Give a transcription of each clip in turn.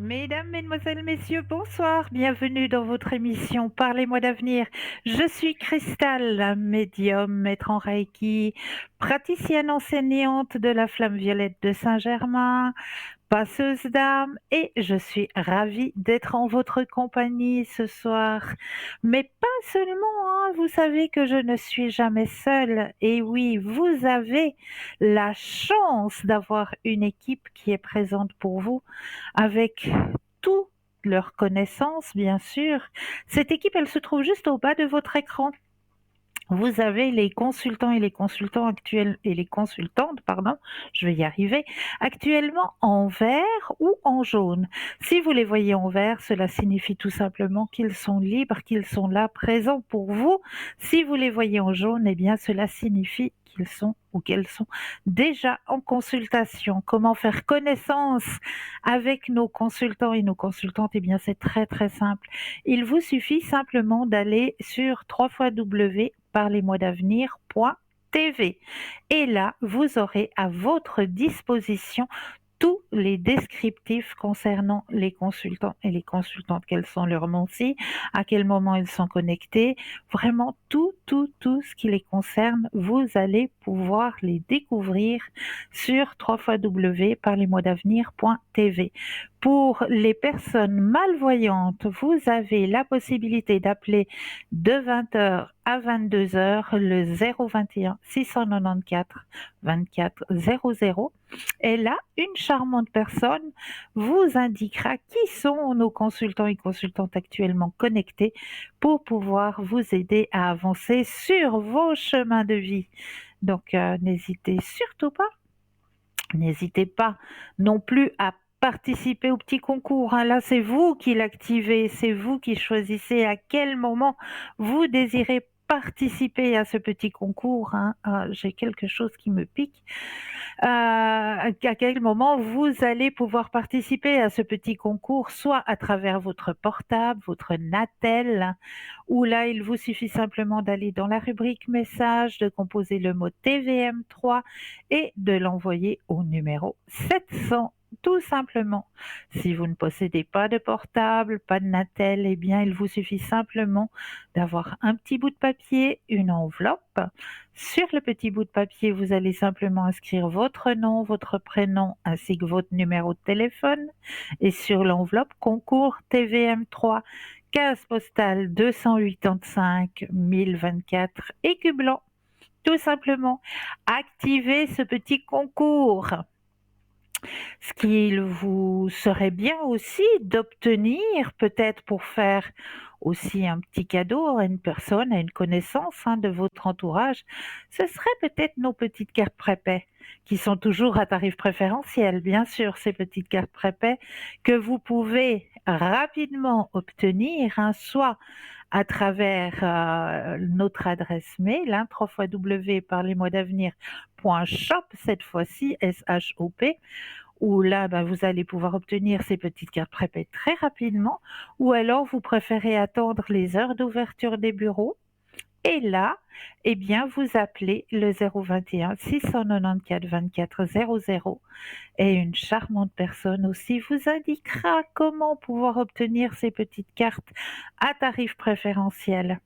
Mesdames, Mesdemoiselles, Messieurs, bonsoir. Bienvenue dans votre émission Parlez-moi d'avenir. Je suis Cristal, médium, maître en Reiki, praticienne enseignante de la Flamme Violette de Saint-Germain, passeuse d'âme et je suis ravie d'être en votre compagnie ce soir. Mais pas seulement, hein, vous savez que je ne suis jamais seule. Et oui, vous avez la chance d'avoir une équipe qui est présente pour vous avec toutes leurs connaissances, bien sûr. Cette équipe, elle se trouve juste au bas de votre écran. Vous avez les consultants et les consultants actuels et les consultantes, pardon, je vais y arriver, actuellement en vert ou en jaune. Si vous les voyez en vert, cela signifie tout simplement qu'ils sont libres, qu'ils sont là, présents pour vous. Si vous les voyez en jaune, eh bien, cela signifie qu'ils sont ou qu'elles sont déjà en consultation. Comment faire connaissance avec nos consultants et nos consultantes? Eh bien, c'est très très simple. Il vous suffit simplement d'aller sur www.parlez-moi-d'avenir.tv et là, vous aurez à votre disposition tous les descriptifs concernant les consultants et les consultantes, quels sont leurs noms, à quel moment ils sont connectés, vraiment tout ce qui les concerne, vous allez pouvoir les découvrir sur www.parlez-moi-d'avenir.tv. Pour les personnes malvoyantes, vous avez la possibilité d'appeler de 20h à 22h le 021 694 24 00 et là, une charmante personne vous indiquera qui sont nos consultants et consultantes actuellement connectés pour pouvoir vous aider à avancer sur vos chemins de vie. Donc, n'hésitez pas non plus à participer au petit concours, hein. Là, c'est vous qui l'activez, c'est vous qui choisissez à quel moment vous désirez participer à ce petit concours, hein. Ah, j'ai quelque chose qui me pique. À quel moment vous allez pouvoir participer à ce petit concours, soit à travers votre portable, votre Natel, ou là, il vous suffit simplement d'aller dans la rubrique message, de composer le mot TVM3 et de l'envoyer au numéro 700. Tout simplement. Si vous ne possédez pas de portable, pas de Natel, eh bien, il vous suffit simplement d'avoir un petit bout de papier, une enveloppe. Sur le petit bout de papier, vous allez simplement inscrire votre nom, votre prénom ainsi que votre numéro de téléphone. Et sur l'enveloppe, concours TVM3, case postale 285 1024 Écu-Blanc. Tout simplement, activez ce petit concours. Ce qu'il vous serait bien aussi d'obtenir, peut-être pour faire aussi un petit cadeau à une personne, à une connaissance, hein, de votre entourage, ce serait peut-être nos petites cartes prépaies, qui sont toujours à tarif préférentiel, bien sûr, ces petites cartes prépaies que vous pouvez rapidement obtenir, hein, soit à travers notre adresse mail, hein, www.parlez-moi-d'avenir.shop, cette fois-ci, S-H-O-P, où là, vous allez pouvoir obtenir ces petites cartes prépaies très rapidement, ou alors vous préférez attendre les heures d'ouverture des bureaux. Et là, eh bien, vous appelez le 021 694 24 00 et une charmante personne aussi vous indiquera comment pouvoir obtenir ces petites cartes à tarif préférentiel.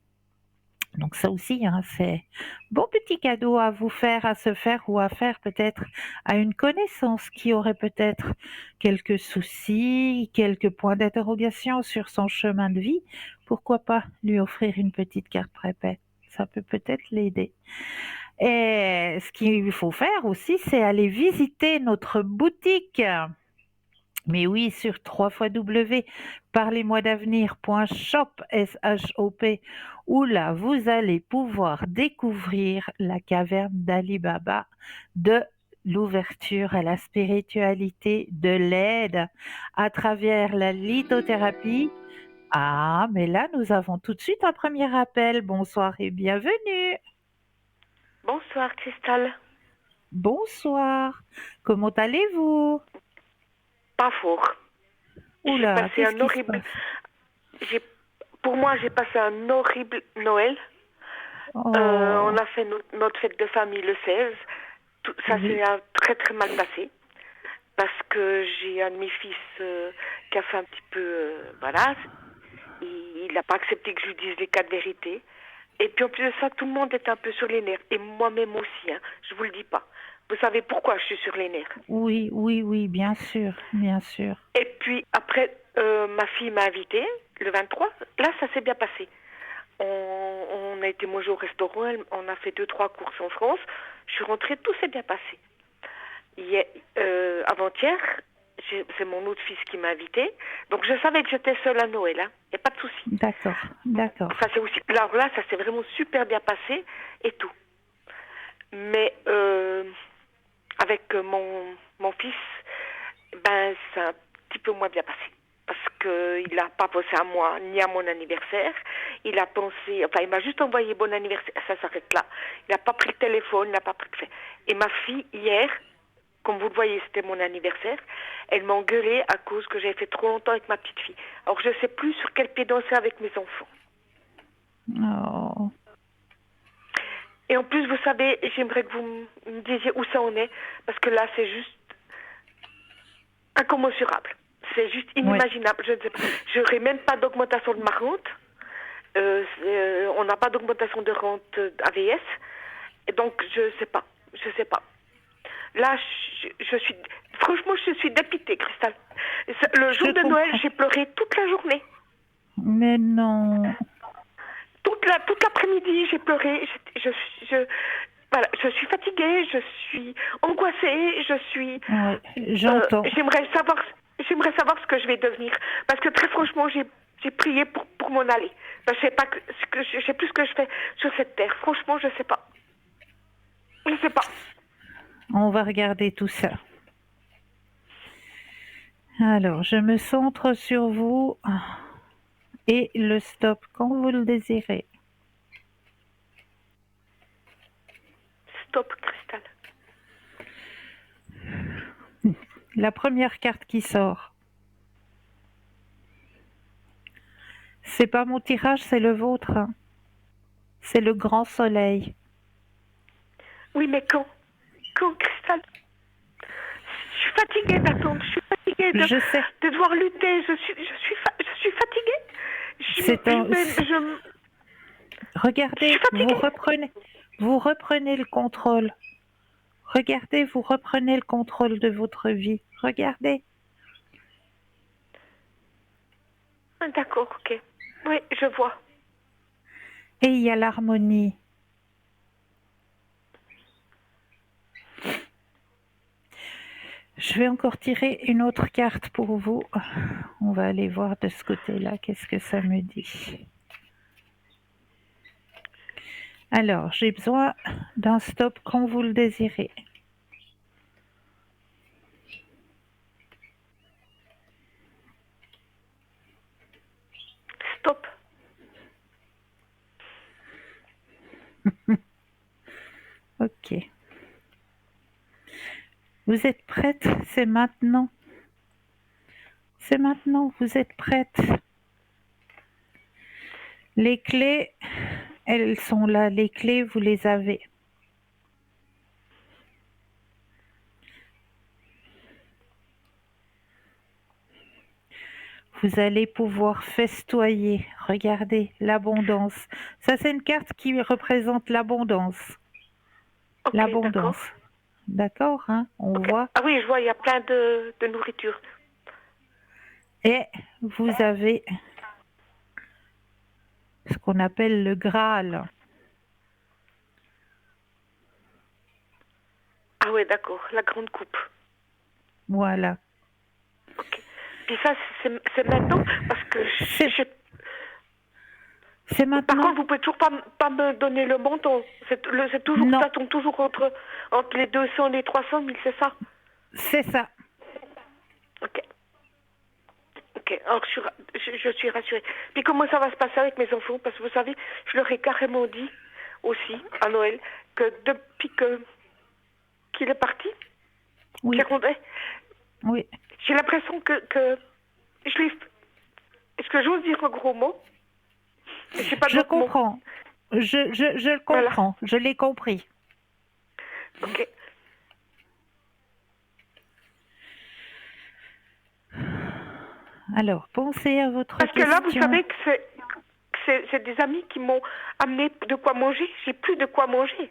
Donc ça aussi, hein, c'est bon petit cadeau à vous faire, à se faire ou à faire peut-être à une connaissance qui aurait peut-être quelques soucis, quelques points d'interrogation sur son chemin de vie. Pourquoi pas lui offrir une petite carte prépay? Ça peut peut-être l'aider. Et ce qu'il faut faire aussi, c'est aller visiter notre boutique. Mais oui, sur www.parlez-moi-d'avenir.shop, S-H-O-P, où là, vous allez pouvoir découvrir la caverne d'Ali Baba, de l'ouverture à la spiritualité, de l'aide à travers la lithothérapie. Ah, mais là, nous avons tout de suite un premier appel. Bonsoir et bienvenue. Bonsoir Cristal. Bonsoir. Comment allez-vous? Pas fort. J'ai Oula, passé qu'est-ce un qui se horrible. passe? J'ai, pour moi, j'ai passé un horrible Noël. On Oh, a fait notre fête de famille le 16. Ça oui. s'est très très mal passé. parce que j'ai un de mes fils qui a fait un petit peu, voilà, il n'a pas accepté que je lui dise les quatre vérités. Et puis en plus de ça, tout le monde est un peu sur les nerfs. Et moi-même aussi, hein, je vous le dis pas. Vous savez pourquoi je suis sur les nerfs? Oui, oui, oui, bien sûr, bien sûr. Et puis après, ma fille m'a invitée le 23. Là, ça s'est bien passé. On a été manger au restaurant, on a fait 2-3 courses en France. Je suis rentrée, tout s'est bien passé. Avant-hier, c'est mon autre fils qui m'a invitée. Donc je savais que j'étais seule à Noël, hein. Il n'y a pas de souci. D'accord, d'accord. Ça c'est aussi, alors là, ça s'est vraiment super bien passé et tout. Mais avec mon fils, ben c'est un petit peu moins bien passé. Parce qu'il n'a pas pensé à moi ni à mon anniversaire. Il a pensé, enfin il m'a juste envoyé bon anniversaire, ça s'arrête là. Il n'a pas pris le téléphone, il n'a pas pris le fait. Et ma fille, hier, comme vous le voyez, c'était mon anniversaire, elle m'a engueulée à cause que j'avais fait trop longtemps avec ma petite fille. Alors je ne sais plus sur quel pied danser avec mes enfants. Oh. Et en plus, vous savez, j'aimerais que vous me disiez où ça en est, parce que là, c'est juste incommensurable. C'est juste inimaginable. Je ne sais pas. J'aurais même pas d'augmentation de ma rente. On n'a pas d'augmentation de rente AVS. Et donc, je sais pas. Je sais pas. Là, je suis... Franchement, je suis dépitée, Christelle. Le jour de Noël, j'ai pleuré toute la journée. Mais non. Toute l'après-midi, j'ai pleuré. Voilà, je suis fatiguée, je suis angoissée, je suis... Oui, j'entends. J'aimerais savoir ce que je vais devenir. Parce que très franchement, j'ai prié pour m'en aller. Je sais pas je sais plus ce que je fais sur cette terre. Franchement, je sais pas. Je sais pas. On va regarder tout ça. Alors, je me centre sur vous et le stop quand vous le désirez. Stop, Cristal. La première carte qui sort. C'est pas mon tirage, c'est le vôtre. Hein. C'est le grand soleil. Oui, mais quand, Cristal? Je suis fatiguée d'attendre. Je suis fatiguée de devoir lutter. Je suis fatiguée. Regardez, vous reprenez le contrôle. Regardez, vous reprenez le contrôle de votre vie. Regardez. D'accord, ok. Oui, je vois. Et il y a l'harmonie. Je vais encore tirer une autre carte pour vous. On va aller voir de ce côté-là, qu'est-ce que ça me dit. Alors, j'ai besoin d'un stop quand vous le désirez. Stop. Ok. Vous êtes prête? C'est maintenant. C'est maintenant, vous êtes prête. Les clés, elles sont là. Les clés, vous les avez. Vous allez pouvoir festoyer. Regardez, l'abondance. Ça, c'est une carte qui représente l'abondance. Okay, l'abondance. D'accord, hein? On voit. Ah oui, je vois, il y a plein de nourriture. Et vous avez ce qu'on appelle le Graal. Ah oui, d'accord, la grande coupe. Voilà. Ok. Puis ça, c'est maintenant parce que c'est maintenant. Par contre, vous pouvez toujours pas me donner le montant. C'est toujours, non. Ça tombe toujours entre les 200 et les 300 000, c'est ça? C'est ça. Ok. Ok, alors je suis rassurée. Puis comment ça va se passer avec mes enfants? Parce que vous savez, je leur ai carrément dit aussi à Noël que depuis qu'il est parti, oui. Oui. J'ai l'impression que je l'ai... Est-ce que j'ose dire un gros mot? Je comprends. Je le comprends. Voilà. Je l'ai compris. Ok. Alors, pensez à votre Parce que là, vous question. savez que c'est des amis qui m'ont amené de quoi manger. J'ai plus de quoi manger.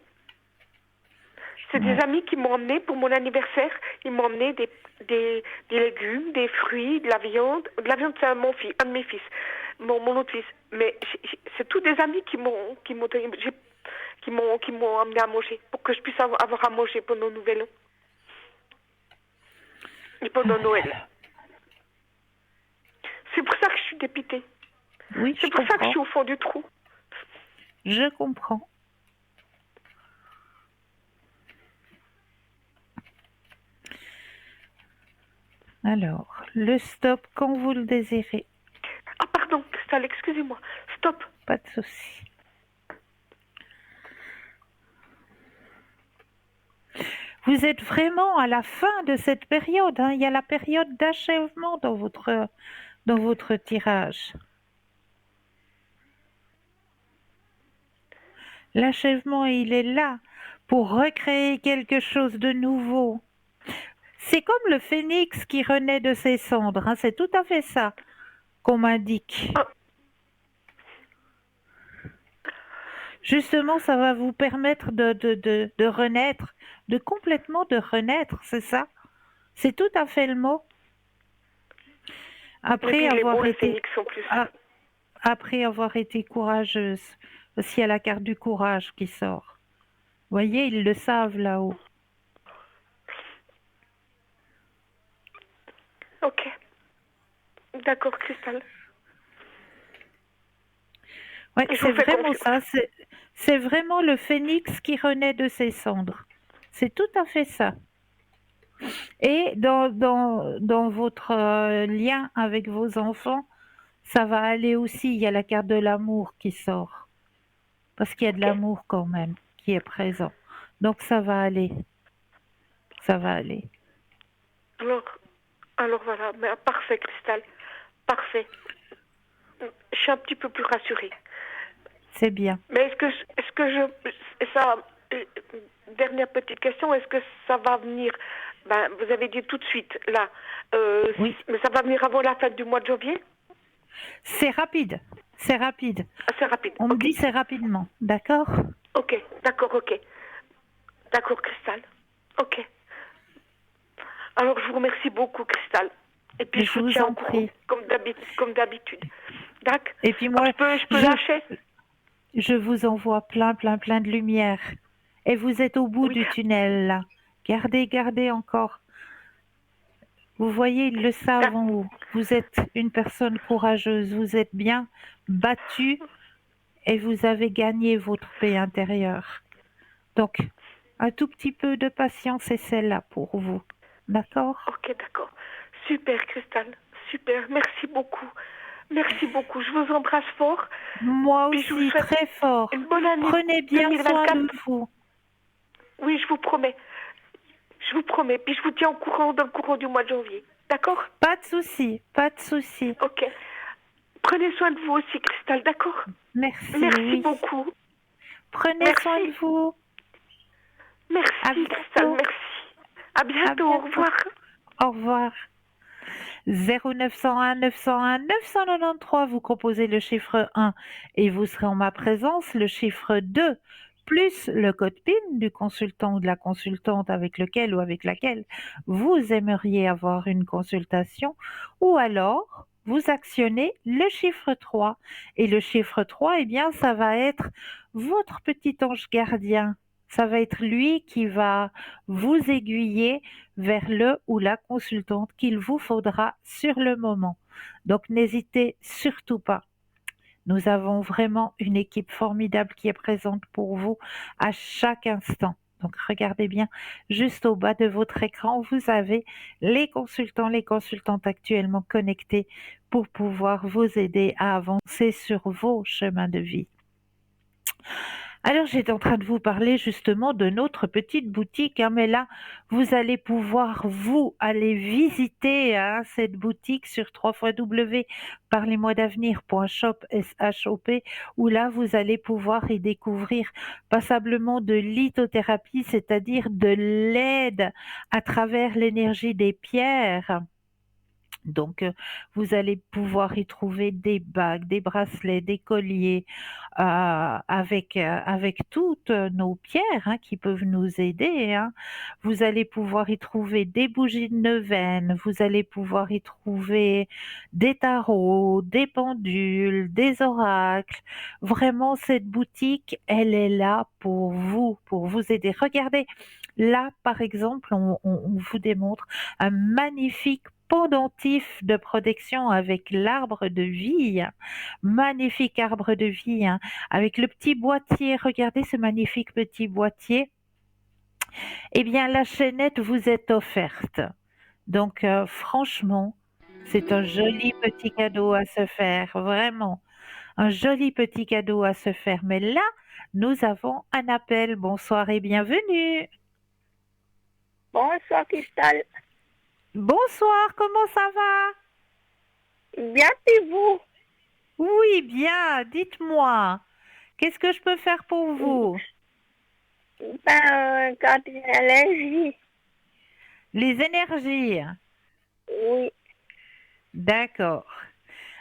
C'est des Ouais. amis qui m'ont emmené pour mon anniversaire. Ils m'ont emmené des légumes, des fruits, de la viande. De la viande, c'est un de mes fils, mon autre fils. Mais c'est tous des amis qui m'ont amené à manger pour que je puisse avoir à manger pendant Nouvel An et pendant Noël. C'est pour ça que je suis dépitée. Oui, C'est je pour ça que je comprends. suis au fond du trou. Je comprends. Alors, le stop quand vous le désirez. Ah pardon, Cristal, excusez-moi. Stop. Pas de souci. Vous êtes vraiment à la fin de cette période, hein. Il y a la période d'achèvement dans votre tirage. L'achèvement, il est là pour recréer quelque chose de nouveau. C'est comme le phénix qui renaît de ses cendres, hein. C'est tout à fait ça qu'on m'indique. Ah, Justement, ça va vous permettre de renaître, de complètement de renaître, c'est ça? C'est tout à fait le mot. et puis il est beau, le phénix en plus. a- après avoir été courageuse, parce qu'il y a la carte du courage qui sort. Vous voyez, ils le savent là-haut. Ok. D'accord, Cristal. Ouais, Je c'est vous fais vraiment confiance. ça. C'est vraiment le phénix qui renaît de ses cendres. C'est tout à fait ça. Et dans votre lien avec vos enfants, ça va aller aussi. Il y a la carte de l'amour qui sort. Parce qu'il y a de Ok. l'amour quand même qui est présent. Donc ça va aller. Ça va aller. Alors voilà, mais, parfait, Cristal. Parfait. Je suis un petit peu plus rassurée. C'est bien. Mais ça, euh, dernière petite question, est-ce que ça va venir, ben, vous avez dit tout de suite, là, Oui. mais ça va venir avant la fin du mois de janvier? C'est rapide. C'est rapide. Assez rapide, On me ok. dit c'est rapidement. D'accord? Ok, d'accord, ok. D'accord, Cristal. Ok. Alors, je vous remercie beaucoup, Cristal. Et puis, je Je vous vous tiens au en courant, prie. comme d'habitude. D'accord? Et puis Alors, moi, je peux je, lâcher? je vous envoie plein, plein, plein de lumière. Et vous êtes au bout Oui. du tunnel, là. Gardez encore. Vous voyez, ils le savent en haut. Vous êtes une personne courageuse. Vous êtes bien battue et vous avez gagné votre paix intérieure. Donc, un tout petit peu de patience et c'est là pour vous. D'accord? Ok, d'accord. Super, Cristal. Super. Merci beaucoup. Merci beaucoup. Je vous embrasse fort. Moi Puis je vous aussi, souhaite très fort. une bonne année Prenez bien soin 2024. de vous. Oui, je vous promets. Je vous promets. Puis je vous tiens au courant dans le courant du mois de janvier. D'accord? Pas de souci, pas de souci. Ok. Prenez soin de vous aussi, Cristal. D'accord? Merci, Merci oui. beaucoup. Prenez soin de Merci. vous. À Merci, Cristal. bientôt. Merci. À À bientôt. Au bientôt. revoir. Au revoir. 0901 901 993, vous composez le chiffre 1 et vous serez en ma présence, le chiffre 2 plus le code PIN du consultant ou de la consultante avec lequel ou avec laquelle vous aimeriez avoir une consultation, ou alors vous actionnez le chiffre 3 et le chiffre 3, eh bien ça va être votre petit ange gardien. Ça va être lui qui va vous aiguiller vers le ou la consultante qu'il vous faudra sur le moment. Donc n'hésitez surtout pas. Nous avons vraiment une équipe formidable qui est présente pour vous à chaque instant. Donc regardez bien, juste au bas de votre écran, vous avez les consultants, les consultantes actuellement connectés pour pouvoir vous aider à avancer sur vos chemins de vie. Alors j'étais en train de vous parler justement de notre petite boutique, hein, mais là vous allez pouvoir vous aller visiter cette boutique sur www.parlez-moi-d'avenir.shop S-H-O-P, où là vous allez pouvoir y découvrir passablement de lithothérapie, c'est-à-dire de l'aide à travers l'énergie des pierres Donc, vous allez pouvoir y trouver des bagues, des bracelets, des colliers, avec toutes nos pierres, hein, qui peuvent nous aider, hein. Vous allez pouvoir y trouver des bougies de neuvaine, vous allez pouvoir y trouver des tarots, des pendules, des oracles. Vraiment, cette boutique, elle est là pour vous aider. Regardez, là, par exemple, on vous démontre un magnifique pendentif de protection avec l'arbre de vie, magnifique arbre de vie, hein, avec le petit boîtier. Regardez ce magnifique petit boîtier. Eh bien, la chaînette vous est offerte. Donc, franchement, c'est un joli petit cadeau à se faire, vraiment, un joli petit cadeau à se faire. Mais là, nous avons un appel. Bonsoir et bienvenue. Bonsoir, Cristal. Bonsoir, comment ça va? Bien, et vous? Oui, bien, dites-moi, qu'est-ce que je peux faire pour vous? Quand il y a l'allergie, Les énergies. oui, D'accord.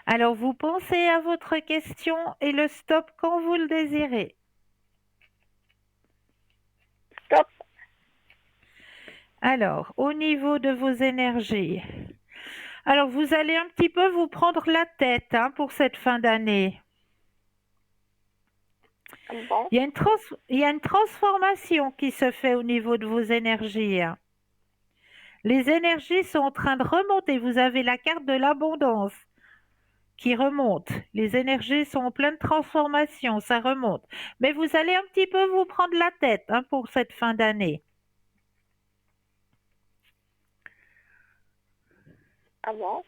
Alors, vous pensez à votre question et le stop quand vous le désirez. stop. Alors, au niveau de vos énergies, alors vous allez un petit peu vous prendre la tête, hein, pour cette fin d'année. Bon, Il y a une transformation qui se fait au niveau de vos énergies, hein. Les énergies sont en train de remonter. Vous avez la carte de l'abondance qui remonte. Les énergies sont en pleine transformation, ça remonte. Mais vous allez un petit peu vous prendre la tête, hein, pour cette fin d'année. bon,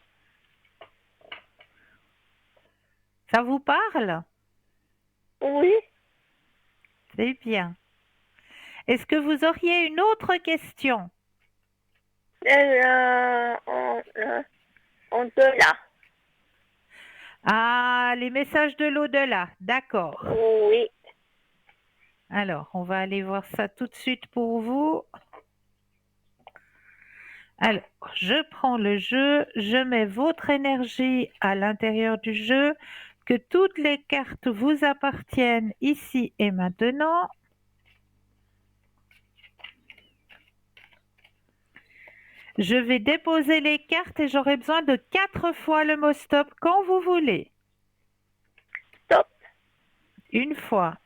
Ça vous parle? oui, C'est bien. Est-ce que vous auriez une autre question? on te l'a. Ah, les messages de l'au-delà, d'accord. Oui, Alors, on va aller voir ça tout de suite pour vous. Alors, je prends le jeu, je mets votre énergie à l'intérieur du jeu, que toutes les cartes vous appartiennent ici et maintenant. Je vais déposer les cartes et j'aurai besoin de 4 fois le mot stop quand vous voulez. stop, Une fois,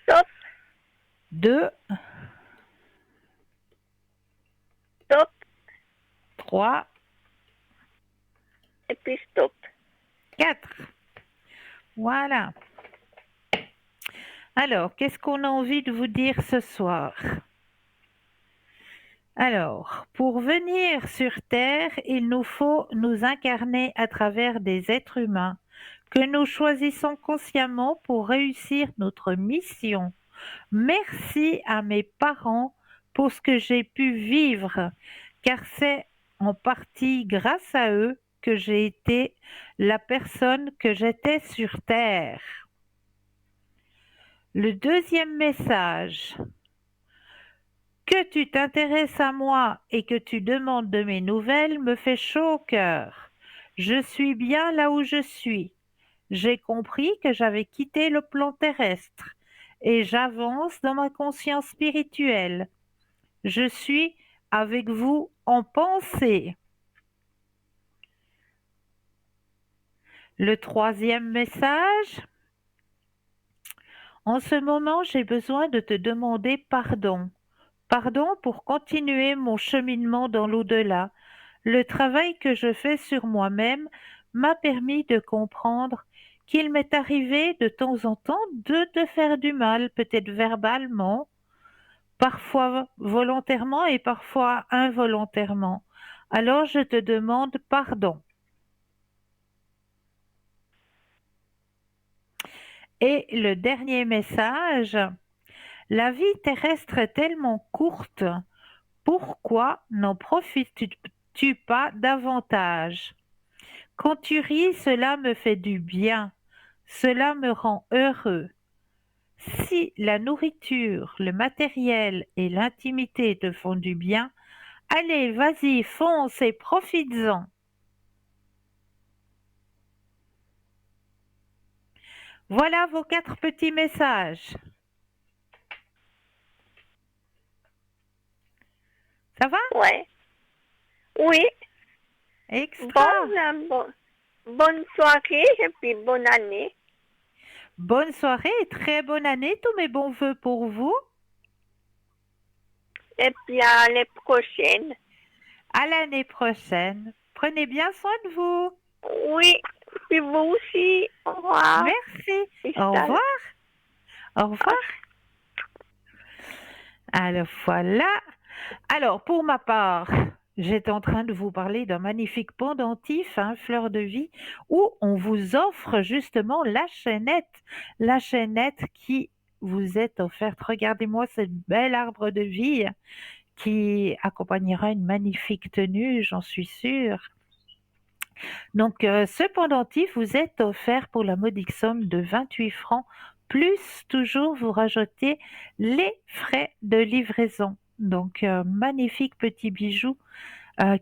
stop, 2, stop, 3, et puis stop. 4. Voilà. Alors, qu'est-ce qu'on a envie de vous dire ce soir? Alors, pour venir sur Terre, il nous faut nous incarner à travers des êtres humains que nous choisissons consciemment pour réussir notre mission. Merci à mes parents pour ce que j'ai pu vivre, car c'est en partie grâce à eux que j'ai été la personne que j'étais sur Terre. Le deuxième message: que tu t'intéresses à moi et que tu demandes de mes nouvelles me fait chaud au cœur. Je suis bien là où je suis. J'ai compris que j'avais quitté le plan terrestre et j'avance dans ma conscience spirituelle. Je suis avec vous en pensée. Le troisième message: en ce moment, j'ai besoin de te demander pardon. Pardon pour continuer mon cheminement dans l'au-delà. Le travail que je fais sur moi-même m'a permis de comprendre qu'il m'est arrivé de temps en temps de te faire du mal, peut-être verbalement, parfois volontairement et parfois involontairement. Alors je te demande pardon. Et le dernier message: la vie terrestre est tellement courte, pourquoi n'en profites-tu pas davantage? Quand tu ris, cela me fait du bien, cela me rend heureux. Si la nourriture, le matériel et l'intimité te font du bien, allez, vas-y, fonce et profites-en. Voilà vos 4 petits messages. Ça va? Ouais. Oui. Extra. Bonne soirée et puis bonne année. Bonne soirée et très bonne année. Tous mes bons vœux pour vous. Et puis à l'année prochaine. À l'année prochaine. Prenez bien soin de vous. Oui. Puis vous aussi. Au revoir. Merci. Au Istal. revoir. Au revoir. Alors voilà. Alors pour ma part, j'étais en train de vous parler d'un magnifique pendentif, hein, fleur de vie, où on vous offre justement la chaînette qui vous est offerte. Regardez-moi ce bel arbre de vie qui accompagnera une magnifique tenue, j'en suis sûre. Donc, ce pendentif vous est offert pour la modique somme de 28 francs, plus toujours vous rajoutez les frais de livraison. Donc, magnifique petit bijou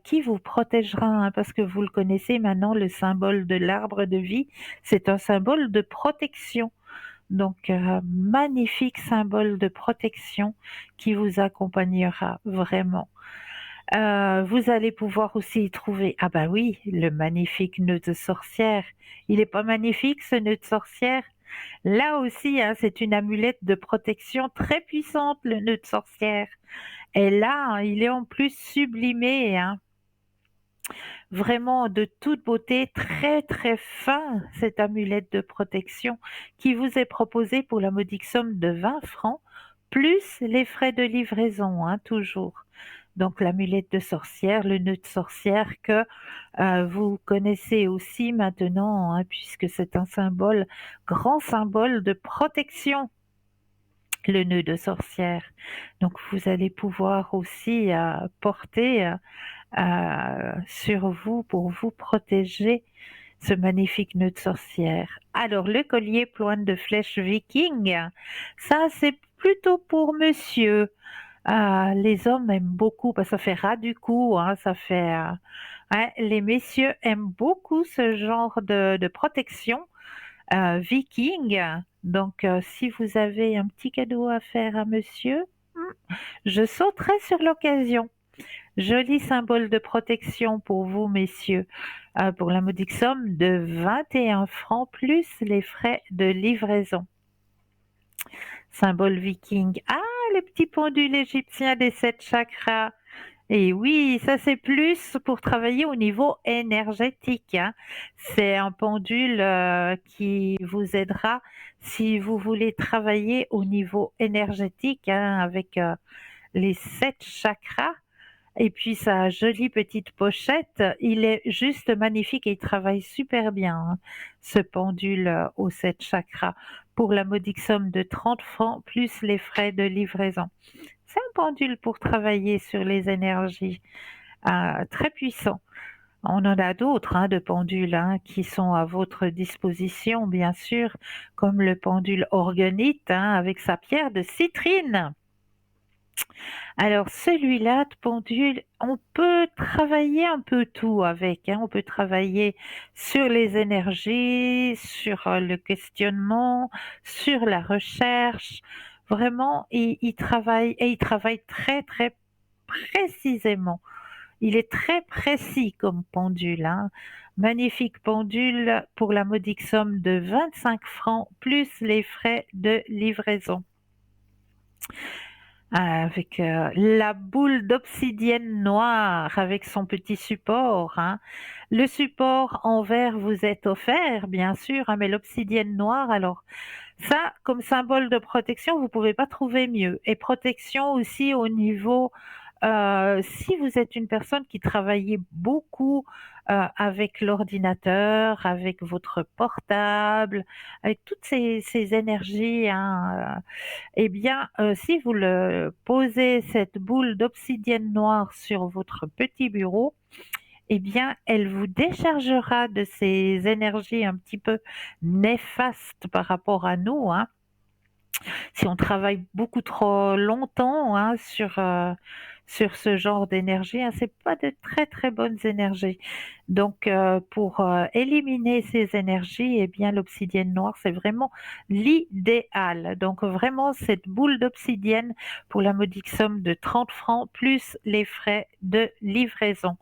qui vous protégera, hein, parce que vous le connaissez maintenant, le symbole de l'arbre de vie, c'est un symbole de protection. Donc, magnifique symbole de protection qui vous accompagnera vraiment. Vous allez pouvoir aussi y trouver, ah bah oui, le magnifique nœud de sorcière. Il est pas magnifique ce nœud de sorcière? Là aussi, hein, c'est une amulette de protection très puissante, le nœud de sorcière. Et là, hein, il est en plus sublimé, hein, vraiment de toute beauté, très très fin, cette amulette de protection qui vous est proposée pour la modique somme de 20 francs, plus les frais de livraison, hein, toujours. Donc l'amulette de sorcière, le nœud de sorcière que vous connaissez aussi maintenant, hein, puisque c'est un symbole, grand symbole de protection, le nœud de sorcière. Donc vous allez pouvoir aussi porter sur vous pour vous protéger ce magnifique nœud de sorcière. Alors le collier pointe de flèche viking, ça c'est plutôt pour monsieur. Les hommes aiment beaucoup, parce que ça fait ras du cou, hein, ça fait. Ouais, les messieurs aiment beaucoup ce genre de protection viking. Donc, si vous avez un petit cadeau à faire à monsieur, je sauterai sur l'occasion. Joli symbole de protection pour vous, messieurs, pour la modique somme de 21 francs plus les frais de livraison. Symbole viking. Ah, le petit pendule égyptien des 7 chakras. Et oui, ça c'est plus pour travailler au niveau énergétique, hein. C'est un pendule qui vous aidera si vous voulez travailler au niveau énergétique, hein, avec les 7 chakras. Et puis sa jolie petite pochette, il est juste magnifique et il travaille super bien, hein, ce pendule aux 7 chakras, pour la modique somme de 30 francs plus les frais de livraison. C'est un pendule pour travailler sur les énergies, très puissant. On en a d'autres, hein, de pendules, hein, qui sont à votre disposition, bien sûr, comme le pendule orgonite, hein, avec sa pierre de citrine. Alors celui-là de pendule, on peut travailler un peu tout avec, hein. On peut travailler sur les énergies, sur le questionnement, sur la recherche. Vraiment, il travaille et il travaille très très précisément. Il est très précis comme pendule, hein. Magnifique pendule pour la modique somme de 25 francs plus les frais de livraison. Avec la boule d'obsidienne noire avec son petit support, hein. Le support en verre vous est offert, bien sûr, hein, mais l'obsidienne noire, alors ça, comme symbole de protection, vous pouvez pas trouver mieux. Et protection aussi au niveau, si vous êtes une personne qui travaillait beaucoup avec l'ordinateur, avec votre portable, avec toutes ces énergies, hein, eh bien, si vous le posez cette boule d'obsidienne noire sur votre petit bureau, eh bien, elle vous déchargera de ces énergies un petit peu néfastes par rapport à nous, hein. Si on travaille beaucoup trop longtemps, hein, sur ce genre d'énergie, hein, c'est pas de très, très bonnes énergies. Donc pour, éliminer ces énergies, eh bien l'obsidienne noire, c'est vraiment l'idéal. Donc vraiment cette boule d'obsidienne pour la modique somme de 30 francs plus les frais de livraison.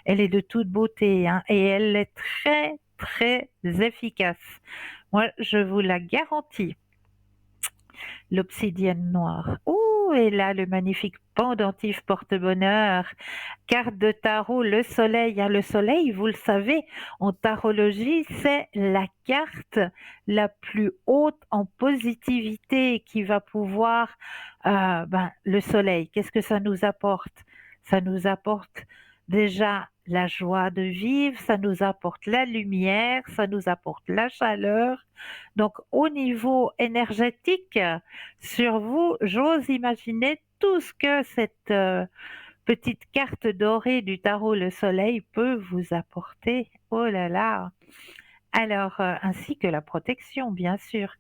Elle est de toute beauté, hein, et elle est très, très efficace. Moi, je vous la garantis. L'obsidienne noire. Oh, et là, le magnifique pendentif porte-bonheur. Carte de tarot, le soleil. Hein, le soleil, vous le savez, en tarologie, c'est la carte la plus haute en positivité qui va pouvoir... le soleil, qu'est-ce que ça nous apporte? Ça nous apporte déjà la joie de vivre, ça nous apporte la lumière, ça nous apporte la chaleur. Donc au niveau énergétique, sur vous, j'ose imaginer tout ce que cette petite carte dorée du tarot le soleil peut vous apporter. Oh là là! Alors, ainsi que la protection, bien sûr.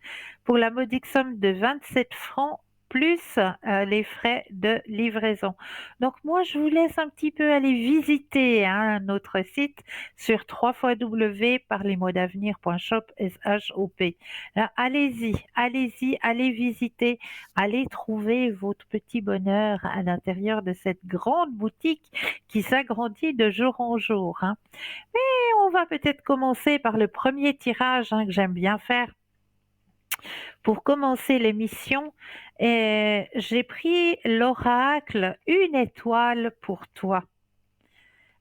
Pour la modique somme de 27 francs plus les frais de livraison. Donc moi, je vous laisse un petit peu aller visiter, hein, notre site sur www.parlesmoisdavenir.shop, S-H-O-P. Là, allez-y, allez-y, allez visiter, allez trouver votre petit bonheur à l'intérieur de cette grande boutique qui s'agrandit de jour en jour, hein. On va peut-être commencer par le premier tirage, hein, que j'aime bien faire. Pour commencer l'émission, j'ai pris l'oracle Une étoile pour toi.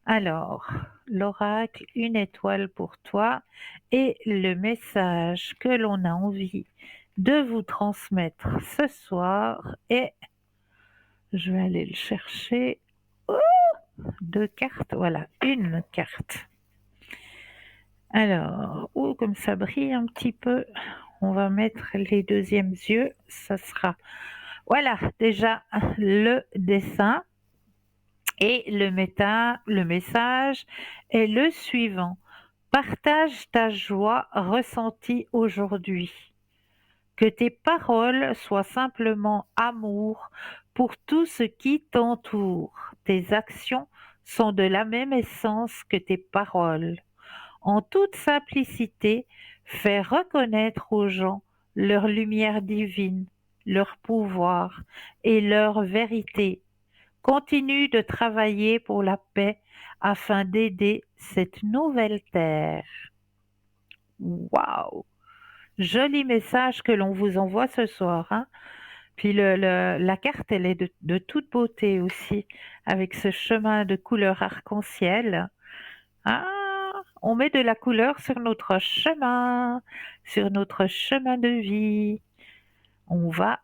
Alors, l'oracle Une étoile pour toi et le message que l'on a envie de vous transmettre ce soir est, je vais aller le chercher, oh, 2 cartes, voilà, une carte. Alors, oh, comme ça brille un petit peu, on va mettre les deuxièmes yeux, ça sera, voilà, déjà le dessin et le message est le suivant. Partage ta joie ressentie aujourd'hui. Que tes paroles soient simplement amour pour tout ce qui t'entoure. Tes actions sont de la même essence que tes paroles. En toute simplicité, fais reconnaître aux gens leur lumière divine, leur pouvoir et leur vérité. Continue de travailler pour la paix afin d'aider cette nouvelle terre. Waouh! Joli message que l'on vous envoie ce soir, hein. Puis la carte, elle est de toute beauté aussi, avec ce chemin de couleur arc-en-ciel. Ah, on met de la couleur sur notre chemin de vie. On va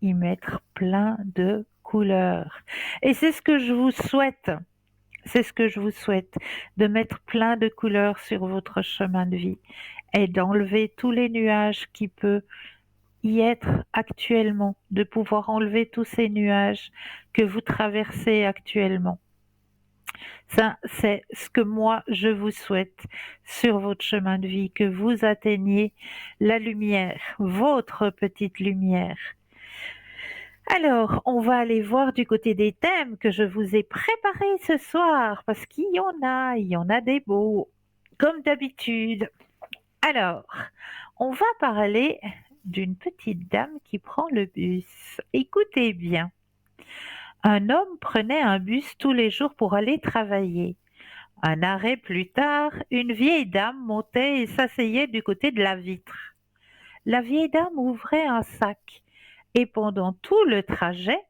y mettre plein de couleurs. Et c'est ce que je vous souhaite. C'est ce que je vous souhaite, de mettre plein de couleurs sur votre chemin de vie et d'enlever tous les nuages qui peuvent y être actuellement, de pouvoir enlever tous ces nuages que vous traversez actuellement. Ça, c'est ce que moi, je vous souhaite sur votre chemin de vie, que vous atteigniez la lumière, votre petite lumière. Alors, on va aller voir du côté des thèmes que je vous ai préparés ce soir, parce qu'il y en a des beaux, comme d'habitude. Alors, on va parler d'une petite dame qui prend le bus. Écoutez bien. Un homme prenait un bus tous les jours pour aller travailler. Un arrêt plus tard, une vieille dame montait et s'asseyait du côté de la vitre. La vieille dame ouvrait un sac et pendant tout le trajet,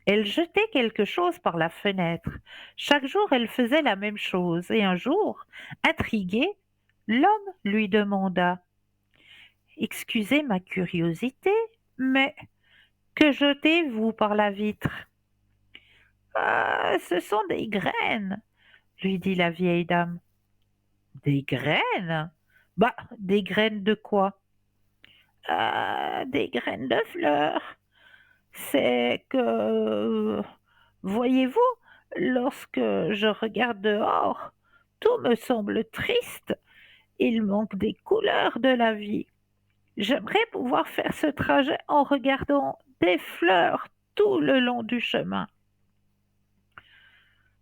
elle jetait quelque chose par la fenêtre. Chaque jour, elle faisait la même chose et un jour, intrigué, l'homme lui demanda: Excusez ma curiosité, mais que jetez-vous par la vitre? Ah, ce sont des graines, lui dit la vieille dame. Des graines? Bah, des graines de quoi? Ah, des graines de fleurs. C'est que, voyez-vous, lorsque je regarde dehors, tout me semble triste. Il manque des couleurs de la vie. J'aimerais pouvoir faire ce trajet en regardant des fleurs tout le long du chemin.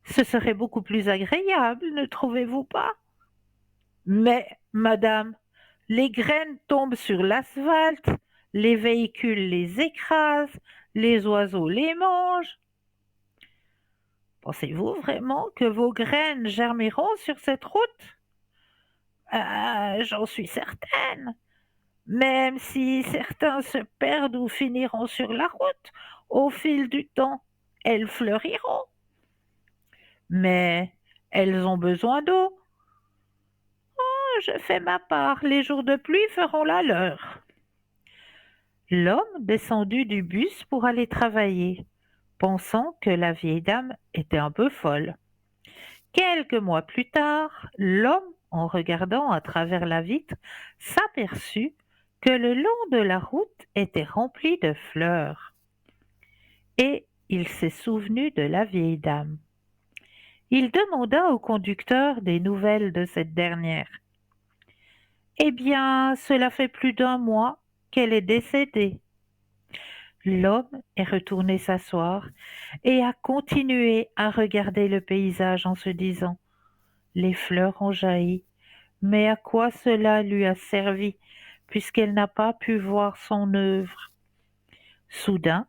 Ce serait beaucoup plus agréable, ne trouvez-vous pas? Mais, madame, les graines tombent sur l'asphalte, les véhicules les écrasent, les oiseaux les mangent. Pensez-vous vraiment que vos graines germeront sur cette route? J'en suis certaine. Même si certains se perdent ou finiront sur la route, au fil du temps, elles fleuriront. Mais elles ont besoin d'eau. Je fais ma part, les jours de pluie feront la leur. L'homme descendit du bus pour aller travailler, pensant que la vieille dame était un peu folle. Quelques mois plus tard, l'homme, en regardant à travers la vitre, s'aperçut que le long de la route était rempli de fleurs. Et il s'est souvenu de la vieille dame. Il demanda au conducteur des nouvelles de cette dernière. Eh bien, cela fait plus d'un mois qu'elle est décédée. L'homme est retourné s'asseoir et a continué à regarder le paysage en se disant: les fleurs ont jailli, mais à quoi cela lui a servi, puisqu'elle n'a pas pu voir son œuvre? Soudain,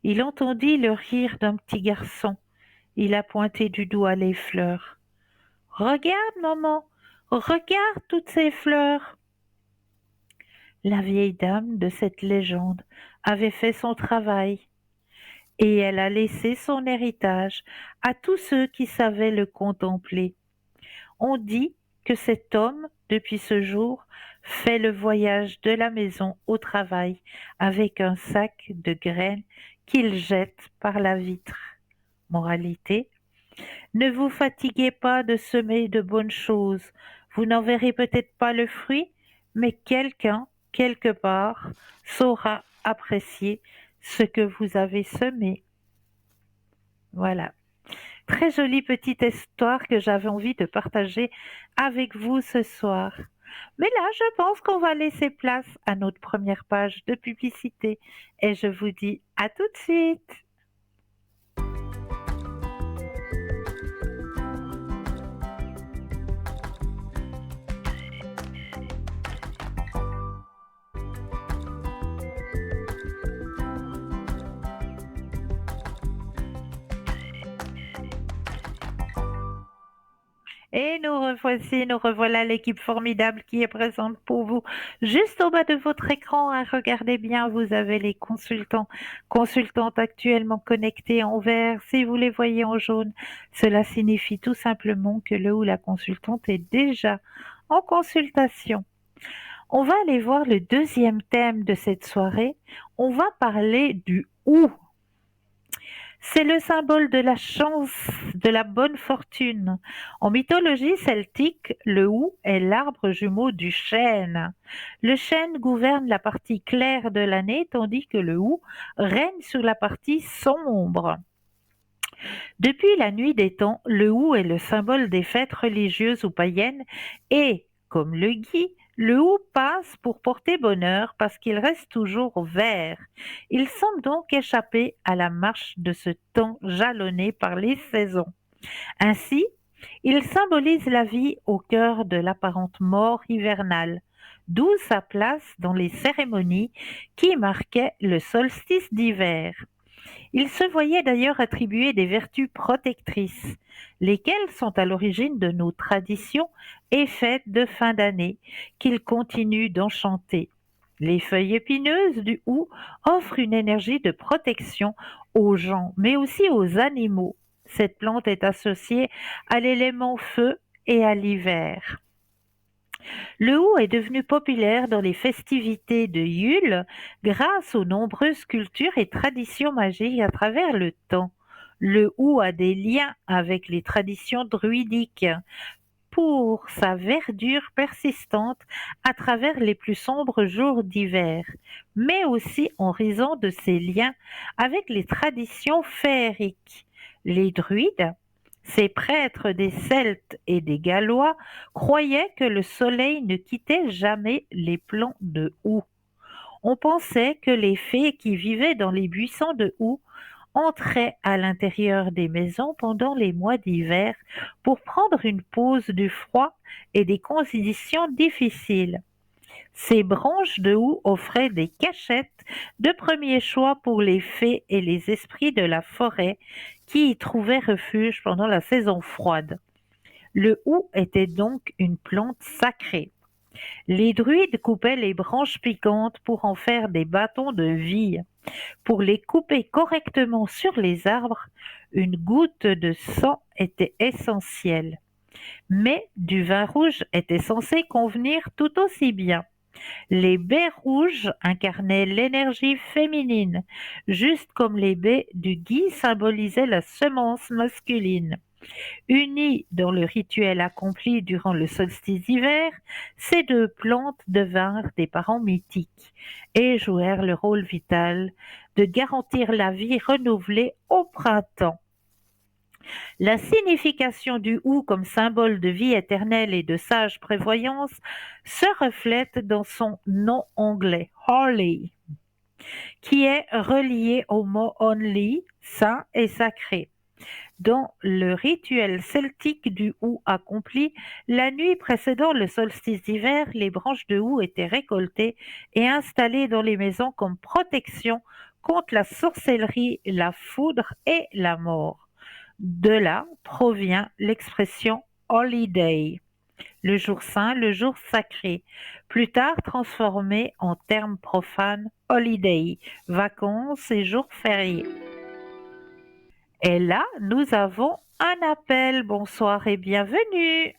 il entendit le rire d'un petit garçon. Il a pointé du doigt les fleurs. Regarde, maman, regarde toutes ces fleurs. La vieille dame de cette légende avait fait son travail et elle a laissé son héritage à tous ceux qui savaient le contempler. On dit que cet homme, depuis ce jour, fait le voyage de la maison au travail avec un sac de graines qu'il jette par la vitre. Moralité: ne vous fatiguez pas de semer de bonnes choses. Vous n'en verrez peut-être pas le fruit, mais quelqu'un, quelque part, saura apprécier ce que vous avez semé. Voilà. Très jolie petite histoire que j'avais envie de partager avec vous ce soir. Mais là, je pense qu'on va laisser place à notre première page de publicité et je vous dis à tout de suite. Et nous revoici, nous revoilà l'équipe formidable qui est présente pour vous. Juste au bas de votre écran, hein, regardez bien, vous avez les consultants, consultantes actuellement connectés en vert. Si vous les voyez en jaune, cela signifie tout simplement que le ou la consultante est déjà en consultation. On va aller voir le deuxième thème de cette soirée. On va parler du ou. C'est le symbole de la chance, de la bonne fortune. En mythologie celtique, le hou est l'arbre jumeau du chêne. Le chêne gouverne la partie claire de l'année, tandis que le hou règne sur la partie sombre. Depuis la nuit des temps, le hou est le symbole des fêtes religieuses ou païennes et, comme le gui, le hou passe pour porter bonheur parce qu'il reste toujours vert. Il semble donc échapper à la marche de ce temps jalonné par les saisons. Ainsi, il symbolise la vie au cœur de l'apparente mort hivernale, d'où sa place dans les cérémonies qui marquaient le solstice d'hiver. Il se voyait d'ailleurs attribuer des vertus protectrices, lesquelles sont à l'origine de nos traditions et fêtes de fin d'année, qu'il continue d'enchanter. Les feuilles épineuses du hou offrent une énergie de protection aux gens, mais aussi aux animaux. Cette plante est associée à l'élément feu et à l'hiver. Le hou est devenu populaire dans les festivités de Yule grâce aux nombreuses cultures et traditions magiques à travers le temps. Le hou a des liens avec les traditions druidiques pour sa verdure persistante à travers les plus sombres jours d'hiver, mais aussi en raison de ses liens avec les traditions féeriques. Les druides, ces prêtres des Celtes et des Gallois, croyaient que le soleil ne quittait jamais les plants de hou. On pensait que les fées qui vivaient dans les buissons de houx entraient à l'intérieur des maisons pendant les mois d'hiver pour prendre une pause du froid et des conditions difficiles. Ces branches de houx offraient des cachettes de premier choix pour les fées et les esprits de la forêt qui y trouvaient refuge pendant la saison froide. Le houx était donc une plante sacrée. Les druides coupaient les branches piquantes pour en faire des bâtons de vie. Pour les couper correctement sur les arbres, une goutte de sang était essentielle. Mais du vin rouge était censé convenir tout aussi bien. Les baies rouges incarnaient l'énergie féminine, juste comme les baies du gui symbolisaient la semence masculine. Unies dans le rituel accompli durant le solstice d'hiver, ces deux plantes devinrent des parents mythiques et jouèrent le rôle vital de garantir la vie renouvelée au printemps. La signification du houx comme symbole de vie éternelle et de sage prévoyance se reflète dans son nom anglais, Holy, qui est relié au mot only, saint et sacré. Dans le rituel celtique du houx accompli, la nuit précédant le solstice d'hiver, les branches de houx étaient récoltées et installées dans les maisons comme protection contre la sorcellerie, la foudre et la mort. De là provient l'expression holiday, le jour saint, le jour sacré, plus tard transformé en terme profane holiday, vacances et jours fériés. Et là, nous avons un appel. Bonsoir et bienvenue.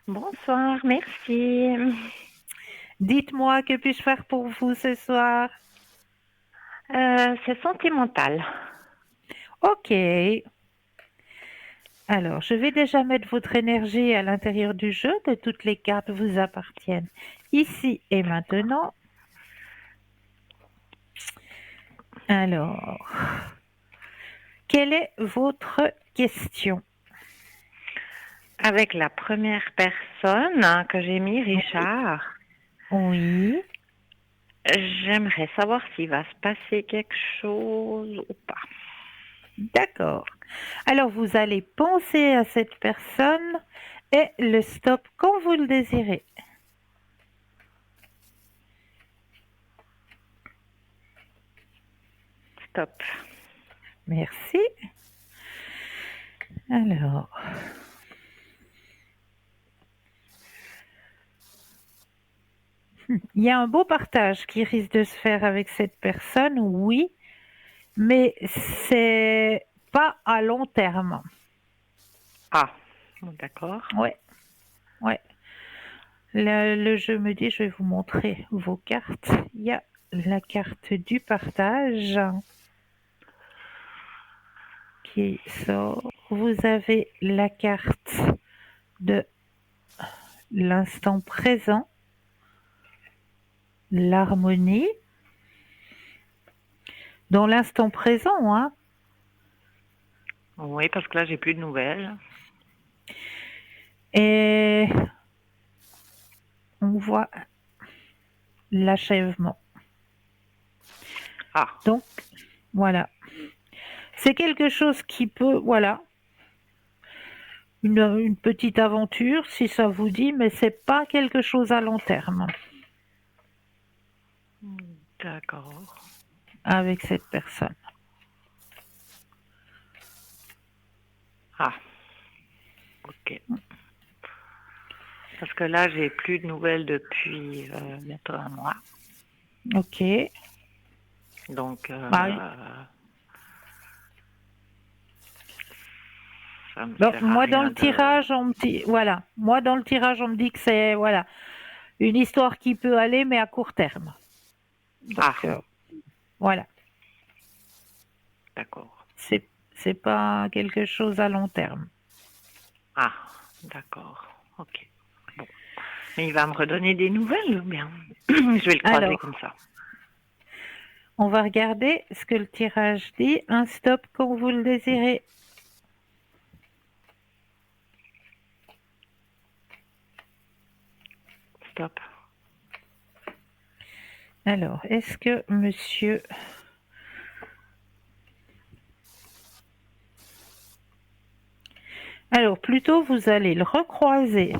Bonsoir, merci. Dites-moi, que puis-je faire pour vous ce soir? C'est sentimental. Ok. Alors, je vais déjà mettre votre énergie à l'intérieur du jeu, que toutes les cartes vous appartiennent ici et maintenant. Alors, quelle est votre question? Avec la première personne que j'ai mis, Richard, Oui. j'aimerais savoir s'il va se passer quelque chose ou pas. D'accord. Alors, vous allez penser à cette personne et le stop quand vous le désirez. Stop. Merci. Alors, il y a un beau partage qui risque de se faire avec cette personne, oui, mais c'est pas à long terme. Ah, d'accord. Ouais, ouais. Le jeu me dit, je vais vous montrer vos cartes. Il y a la carte du partage qui sort. Vous avez la carte de l'instant présent, l'harmonie. Dans l'instant présent, hein. Oui, parce que là, j'ai plus de nouvelles. Et on voit l'achèvement. Ah, Donc, voilà. C'est quelque chose qui peut, voilà, une petite aventure, si ça vous dit, mais c'est pas quelque chose à long terme d'accord. avec cette personne. Ah, ok. Parce que là, j'ai plus de nouvelles depuis bientôt un mois. Ok. Donc, ça me Donc, sert à moi, dans rien le tirage, on me dit, voilà. Moi, dans le tirage, on me dit que c'est, voilà, une histoire qui peut aller, mais à court terme. Donc, voilà. D'accord. C'est pas quelque chose à long terme. Ah, d'accord. Ok. Bon. Mais il va me redonner des nouvelles ou bien? Je vais le croiser Alors, comme ça. on va regarder ce que le tirage dit. Un stop quand vous le désirez. Stop. Alors, est-ce que monsieur... Alors, plutôt, vous allez le recroiser.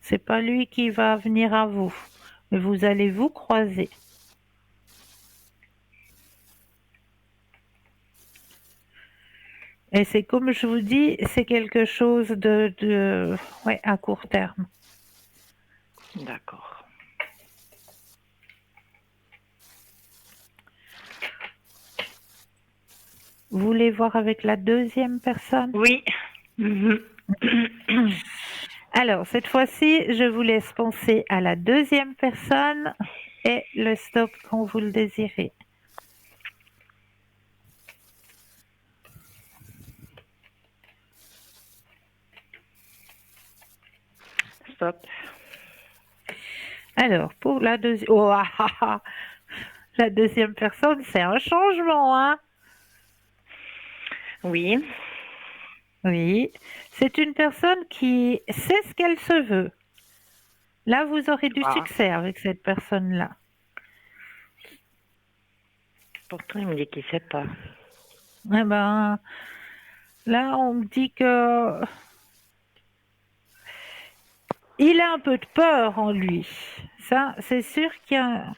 C'est pas lui qui va venir à vous, mais vous allez vous croiser. Et c'est comme je vous dis, c'est quelque chose ouais, à court terme. D'accord. Vous voulez voir avec la deuxième personne? Oui. Mhm. Alors, cette fois-ci, je vous laisse penser à la deuxième personne et le stop quand vous le désirez. Stop. Alors, pour la deuxième... Oh, ah, ah, ah. La deuxième personne, c'est un changement, hein? Oui. Oui, c'est une personne qui sait ce qu'elle se veut. Là, vous aurez du Ah. succès avec cette personne-là. Pourtant, il me dit qu'il ne sait pas. Eh ben, là, on me dit que il a un peu de peur en lui. Ça, c'est sûr qu'il y a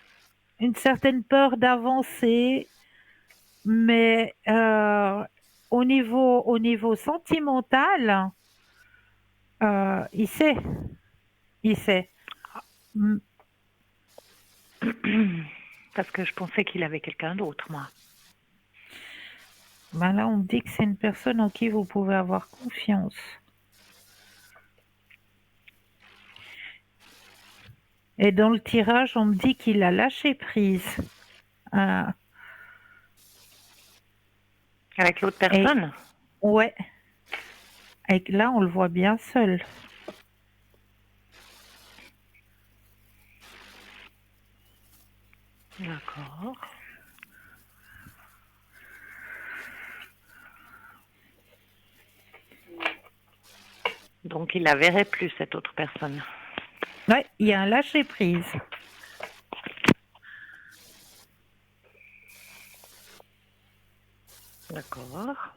une certaine peur d'avancer, mais au niveau sentimental, il sait. Il sait. Mm. Parce que je pensais qu'il avait quelqu'un d'autre, moi. Ben là, on me dit que c'est une personne en qui vous pouvez avoir confiance. Et dans le tirage, on me dit qu'il a lâché prise. Avec l'autre personne? Ouais. Et là, on le voit bien seul. D'accord. Donc, il la verrait plus, cette autre personne. Ouais, il y a un lâcher prise. D'accord.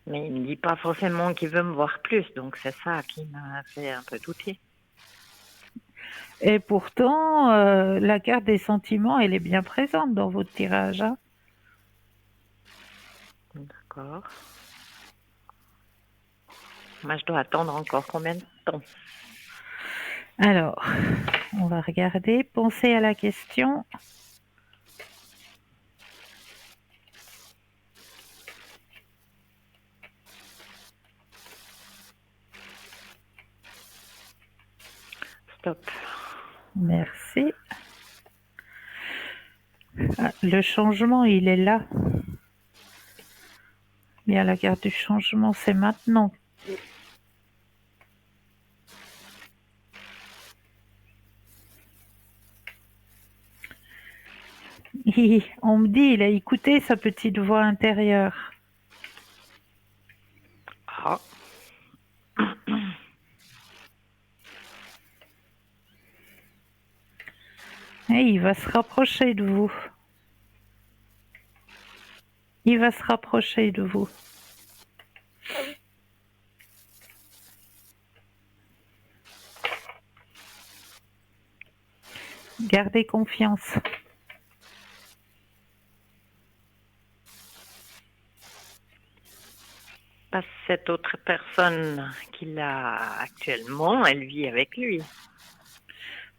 Mais il me dit pas forcément qu'il veut me voir plus, donc c'est ça qui m'a fait un peu douter. Et pourtant, la carte des sentiments, elle est bien présente dans votre tirage, hein. D'accord. Moi, je dois attendre encore combien de temps? Alors, on va regarder. Pensez à la question. Stop. Merci. Ah, le changement, il est là. Il y a la carte du changement, c'est maintenant. On me dit, il a écouté sa petite voix intérieure. Ah. Et il va se rapprocher de vous. Il va se rapprocher de vous. Gardez confiance. Parce que cette autre personne qu'il a actuellement, elle vit avec lui.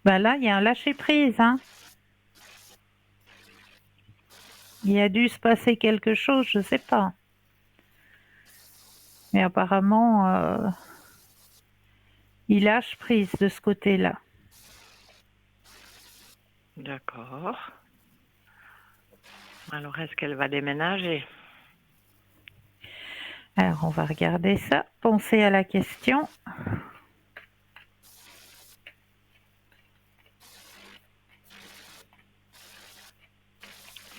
Ben là, il y a un lâcher-prise, hein. Il a dû se passer quelque chose, je sais pas. Mais apparemment, il lâche prise de ce côté-là. D'accord. Alors, est-ce qu'elle va déménager? Alors, on va regarder ça. Pensez à la question.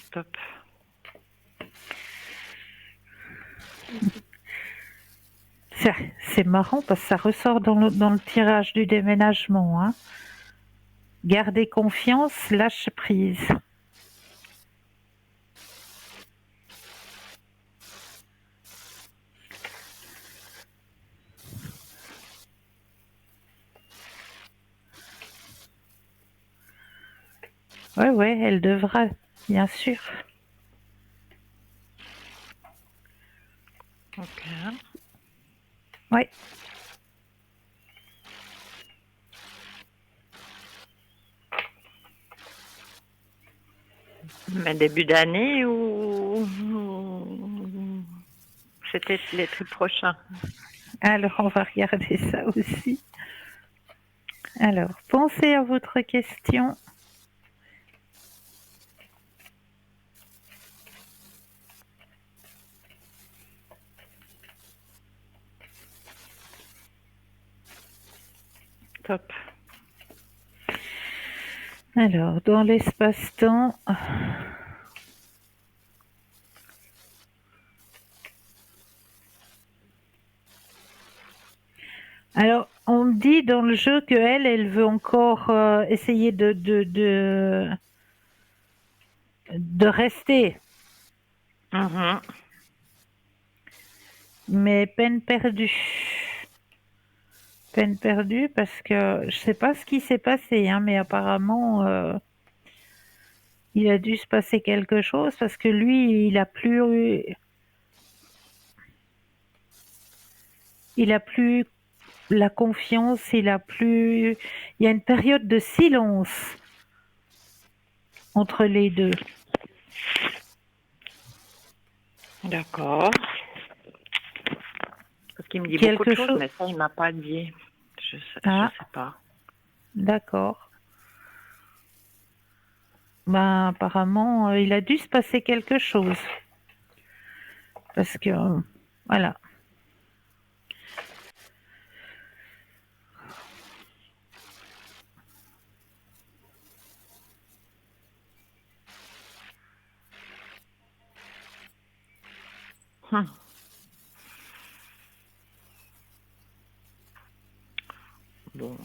Stop. C'est marrant parce que ça ressort dans le tirage du déménagement, hein. Gardez confiance, lâche prise. Ouais, elle devra, bien sûr. Ok. Ouais. Mais début d'année ou c'était l'été prochain? Alors, on va regarder ça aussi. Alors, pensez à votre question. Top. Alors, dans l'espace-temps, alors on me dit dans le jeu que elle veut encore essayer de rester, Mhm. mais peine perdue. Peine perdue parce que je sais pas ce qui s'est passé, hein, mais apparemment il a dû se passer quelque chose parce que lui, il a plus la confiance, il y a une période de silence entre les deux. D'accord. Parce qu'il me dit beaucoup de Quelque choses, chose. mais ça, il m'a pas dit. Je Ah, sais pas. d'accord. Ben, apparemment, il a dû se passer quelque chose. Parce que, voilà. Hum. Bon,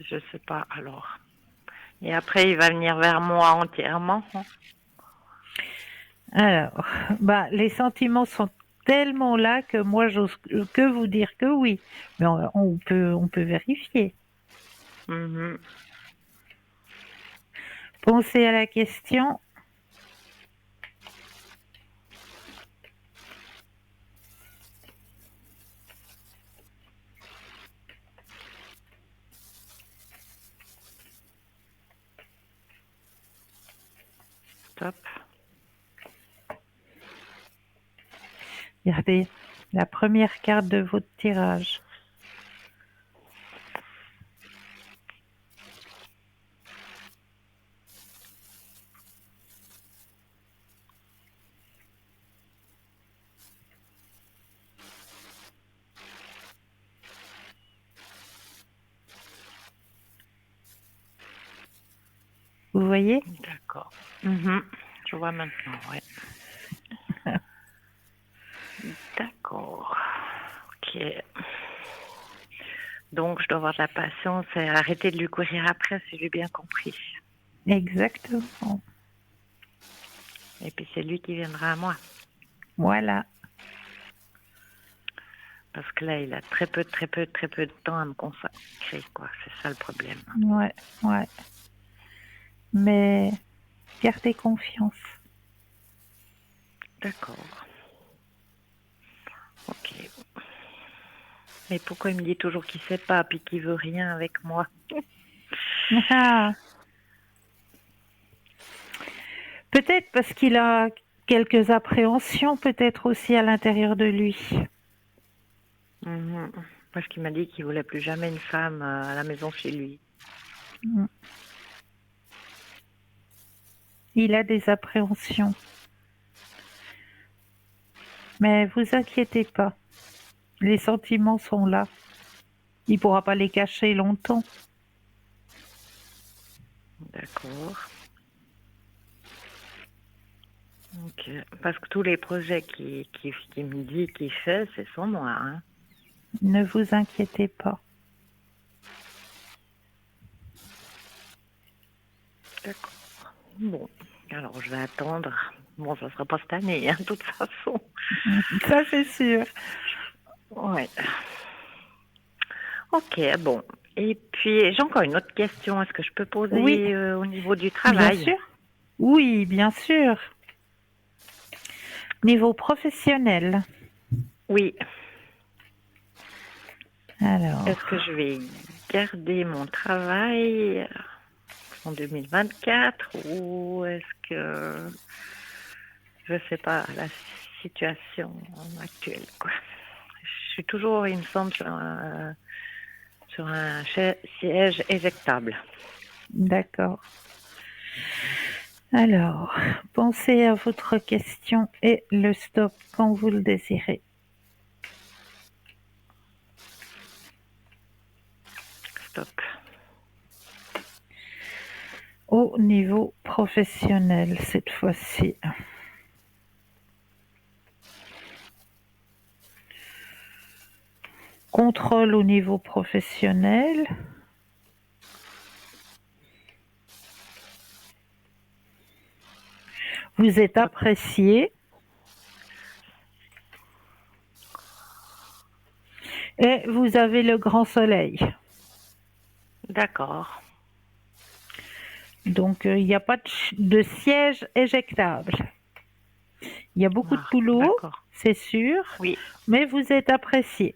je sais pas alors. Et après, il va venir vers moi entièrement. Alors, bah, les sentiments sont tellement là que moi, j'ose que vous dire que oui. Mais on peut vérifier. Mhm. Pensez à la question. Top. Regardez la première carte de votre tirage. Vous voyez? D'accord. Mhm. Je vois maintenant, ouais. D'accord. Ok. Donc, je dois avoir de la patience et arrêter de lui courir après, si j'ai bien compris. Exactement. Et puis, c'est lui qui viendra à moi. Voilà. Parce que là, il a très peu de temps à me consacrer, quoi. C'est ça le problème. Ouais, ouais. Mais gardez confiance. D'accord. Ok. Mais pourquoi il me dit toujours qu'il sait pas, puis qu'il veut rien avec moi? Ah, peut-être parce qu'il a quelques appréhensions, peut-être aussi à l'intérieur de lui. Mhm. Parce qu'il m'a dit qu'il voulait plus jamais une femme à la maison chez lui. Il a des appréhensions. Mais vous inquiétez pas, les sentiments sont là. Il ne pourra pas les cacher longtemps. D'accord. Ok. Parce que tous les projets qu'il me dit qu'il fait, c'est sans moi, hein. Ne vous inquiétez pas. D'accord. Bon, alors je vais attendre. Bon, ça sera pas cette année, hein, de toute façon. Ça, c'est sûr. Ouais. Ok, bon. Et puis, j'ai encore une autre question. Est-ce que je peux poser Oui, au niveau du bien travail? sûr. Oui, bien sûr. Niveau professionnel. Oui. Alors, Est-ce que je vais garder mon travail en 2024 ou est-ce que, je sais pas, la situation actuelle, quoi. Je suis toujours, il me semble, sur un siège éjectable. d'accord. Alors, pensez à votre question et le stop quand vous le désirez. Stop. Au niveau professionnel, cette fois-ci. Contrôle au niveau professionnel. Vous êtes apprécié. Et vous avez le grand soleil. D'accord. Donc, il n'y a pas de siège éjectable. Il y a beaucoup de Ah, boulot, d'accord. c'est sûr, Oui, mais vous êtes apprécié.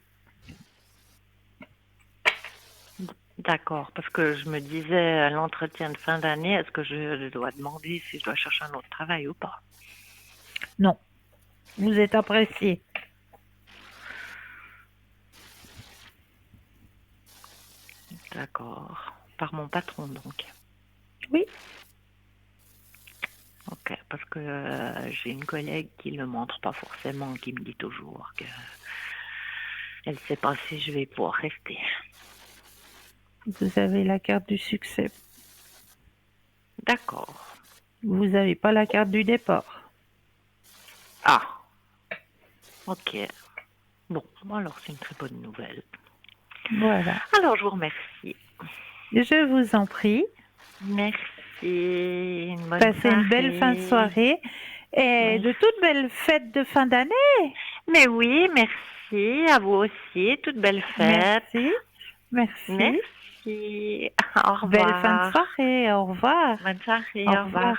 d'accord. Parce que je me disais à l'entretien de fin d'année, est-ce que je dois demander si je dois chercher un autre travail ou pas? Non, vous êtes apprécié. D'accord. Par mon patron, donc. Oui, Ok, parce que j'ai une collègue qui ne le montre pas forcément, qui me dit toujours que elle ne sait pas si je vais pouvoir rester. vous avez la carte du succès. D'accord. Vous n'avez pas la carte du départ. Ah, ok. Bon, alors c'est une très bonne nouvelle. Voilà. Alors je vous remercie. Je vous en prie. Merci. Une bonne Passez une belle fin de soirée et Merci. de toutes belles fêtes de fin d'année. Mais oui, merci. À vous aussi. Toute belle fête. Merci. Merci. Merci. Au Belle fin de revoir. soirée. Au revoir. Bonne soirée. Au Au revoir. revoir.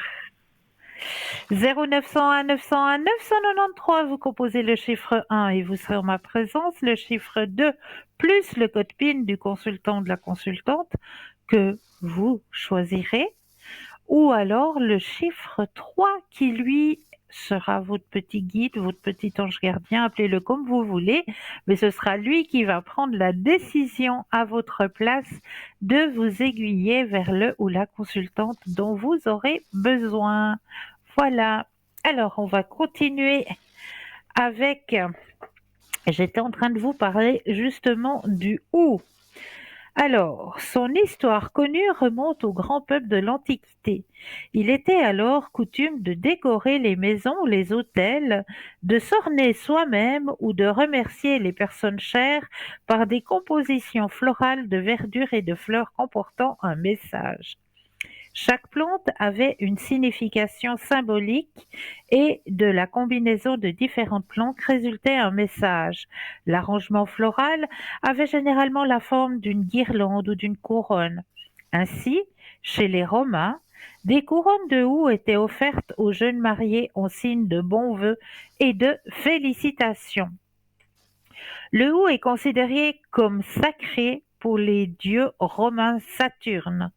0901 901 993, vous composez le chiffre 1 et vous serez en ma présence, le chiffre 2 plus le code PIN du consultant ou de la consultante que vous choisirez, ou alors le chiffre 3 qui lui sera votre petit guide, votre petit ange gardien, appelez-le comme vous voulez, mais ce sera lui qui va prendre la décision à votre place de vous aiguiller vers le ou la consultante dont vous aurez besoin. Voilà. Alors, on va continuer avec... J'étais en train de vous parler justement du OU. Alors, son histoire connue remonte au grand peuple de l'Antiquité. Il était alors coutume de décorer les maisons ou les hôtels, de s'orner soi-même ou de remercier les personnes chères par des compositions florales de verdure et de fleurs comportant un message. Chaque plante avait une signification symbolique et de la combinaison de différentes plantes résultait un message. L'arrangement floral avait généralement la forme d'une guirlande ou d'une couronne. Ainsi, chez les Romains, des couronnes de houx étaient offertes aux jeunes mariés en signe de bons vœux et de félicitations. Le houx est considéré comme sacré pour les dieux romains Saturne.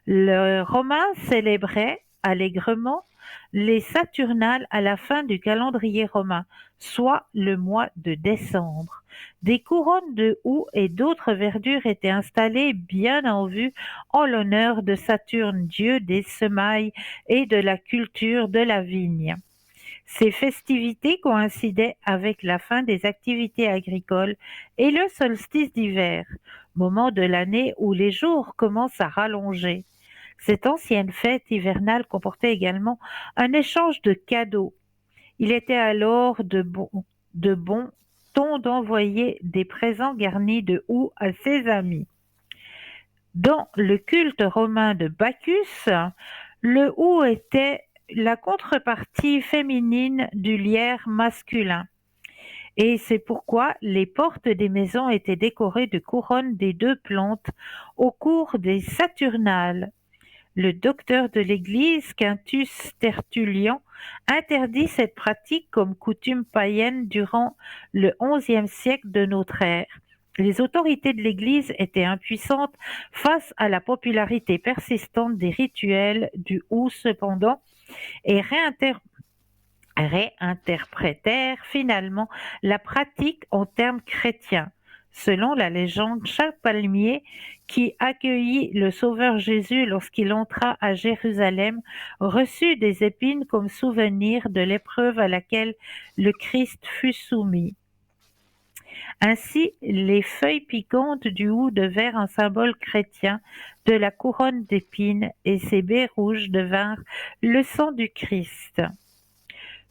Le romain célébrait allègrement les Saturnales à la fin du calendrier romain, soit le mois de décembre. Des couronnes de houx et d'autres verdures étaient installées bien en vue en l'honneur de Saturne, dieu des semailles et de la culture de la vigne. Ces festivités coïncidaient avec la fin des activités agricoles et le solstice d'hiver, moment de l'année où les jours commencent à rallonger. Cette ancienne fête hivernale comportait également un échange de cadeaux. Il était alors de bon ton d'envoyer des présents garnis de houx à ses amis. Dans le culte romain de Bacchus, Le hou était la contrepartie féminine du lierre masculin. Et c'est pourquoi les portes des maisons étaient décorées de couronnes des deux plantes au cours des Saturnales. Le docteur de l'Église, Quintus Tertullian, interdit cette pratique comme coutume païenne durant le XIe siècle de notre ère. Les autorités de l'Église étaient impuissantes face à la popularité persistante des rituels du hou cependant et réinterprétèrent finalement la pratique en termes chrétiens. Selon la légende, chaque palmier qui accueillit le Sauveur Jésus lorsqu'il entra à Jérusalem reçut des épines comme souvenir de l'épreuve à laquelle le Christ fut soumis. Ainsi, les feuilles piquantes du hou devinrent un symbole chrétien de la couronne d'épines et ses baies rouges devinrent le sang du Christ.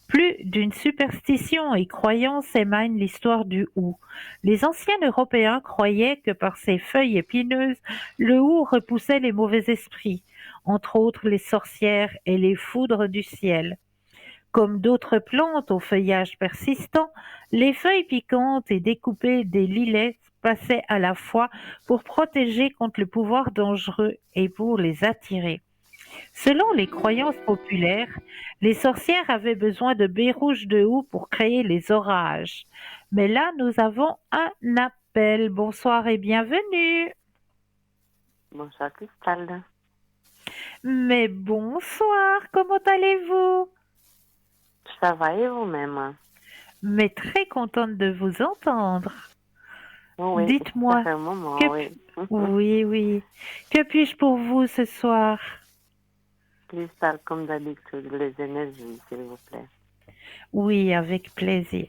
Plus d'une superstition et croyance émane l'histoire du hou. Les anciens Européens croyaient que par ses feuilles épineuses, le hou repoussait les mauvais esprits, entre autres les sorcières et les foudres du ciel. Comme d'autres plantes au feuillage persistant, les feuilles piquantes et découpées des lilets passaient à la fois pour protéger contre le pouvoir dangereux et pour les attirer. Selon les croyances populaires, les sorcières avaient besoin de baies rouges de hou pour créer les orages. Mais là, nous avons un appel. Bonsoir et bienvenue. Bonsoir Cristal. Mais bonsoir, comment allez-vous? Ça va et vous-même? Mais très contente de vous entendre. Oui, Dites-moi, ça fait un moment, que oui. oui, oui. Que puis-je pour vous ce soir? Cristal, comme d'habitude, les énergies, s'il vous plaît. Oui, avec plaisir.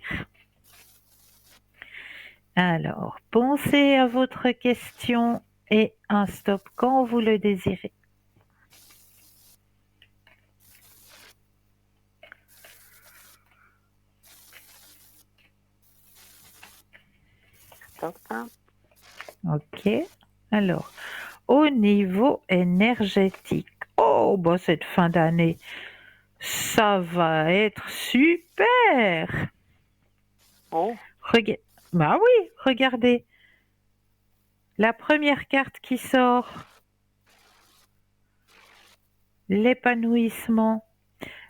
Alors, pensez à votre question et un stop quand vous le désirez. Stop, hein? Ok. Alors, au niveau énergétique, oh, bah, cette fin d'année, ça va être super. Oh, Bah oui, regardez. La première carte qui sort, l'épanouissement,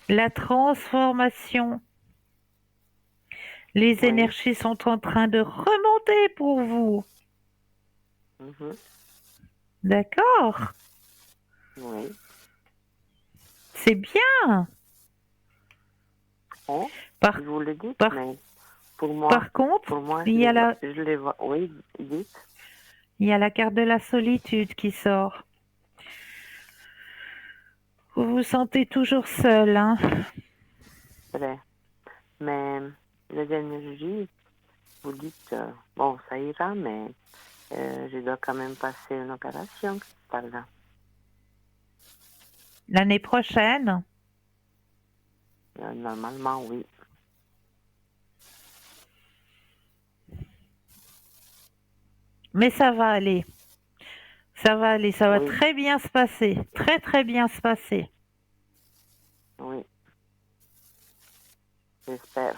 la transformation. Les oui. énergies sont en train de remonter pour vous. Mhm. D'accord? Oui. C'est bien. Oh, Par, je vous le dis, par, mais pour moi, par contre, il y a je les vois. Oui, dites. il y a la carte de la solitude qui sort. Vous vous sentez toujours seul, hein? Vrai. Mais les énergies, vous dites, bon, ça ira, mais je dois quand même passer une opération, Cristal, là. L'année prochaine, Normalement, oui. mais ça va aller. Ça va aller, ça va Oui. très bien se passer. Très très bien se passer. Oui. J'espère.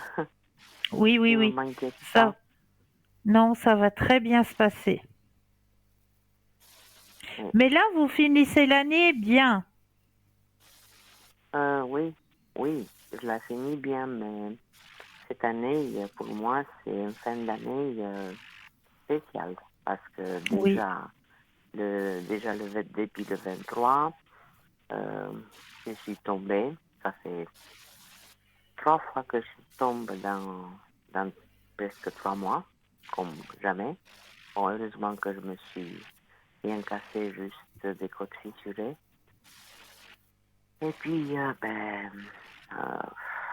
Oui, oui, Ne oui. m'inquiète Ça, pas. non, ça va très bien se passer. Oui. Mais là, vous finissez l'année bien. Oui, oui, je la finis bien, mais cette année, pour moi, c'est une fin d'année spéciale. Parce que Oui. déjà depuis le 23, je suis tombée. Ça fait 3 fois que je tombe dans presque 3 mois, comme jamais. Bon, heureusement que je me suis bien cassé, juste des côtes fissurées. Et puis,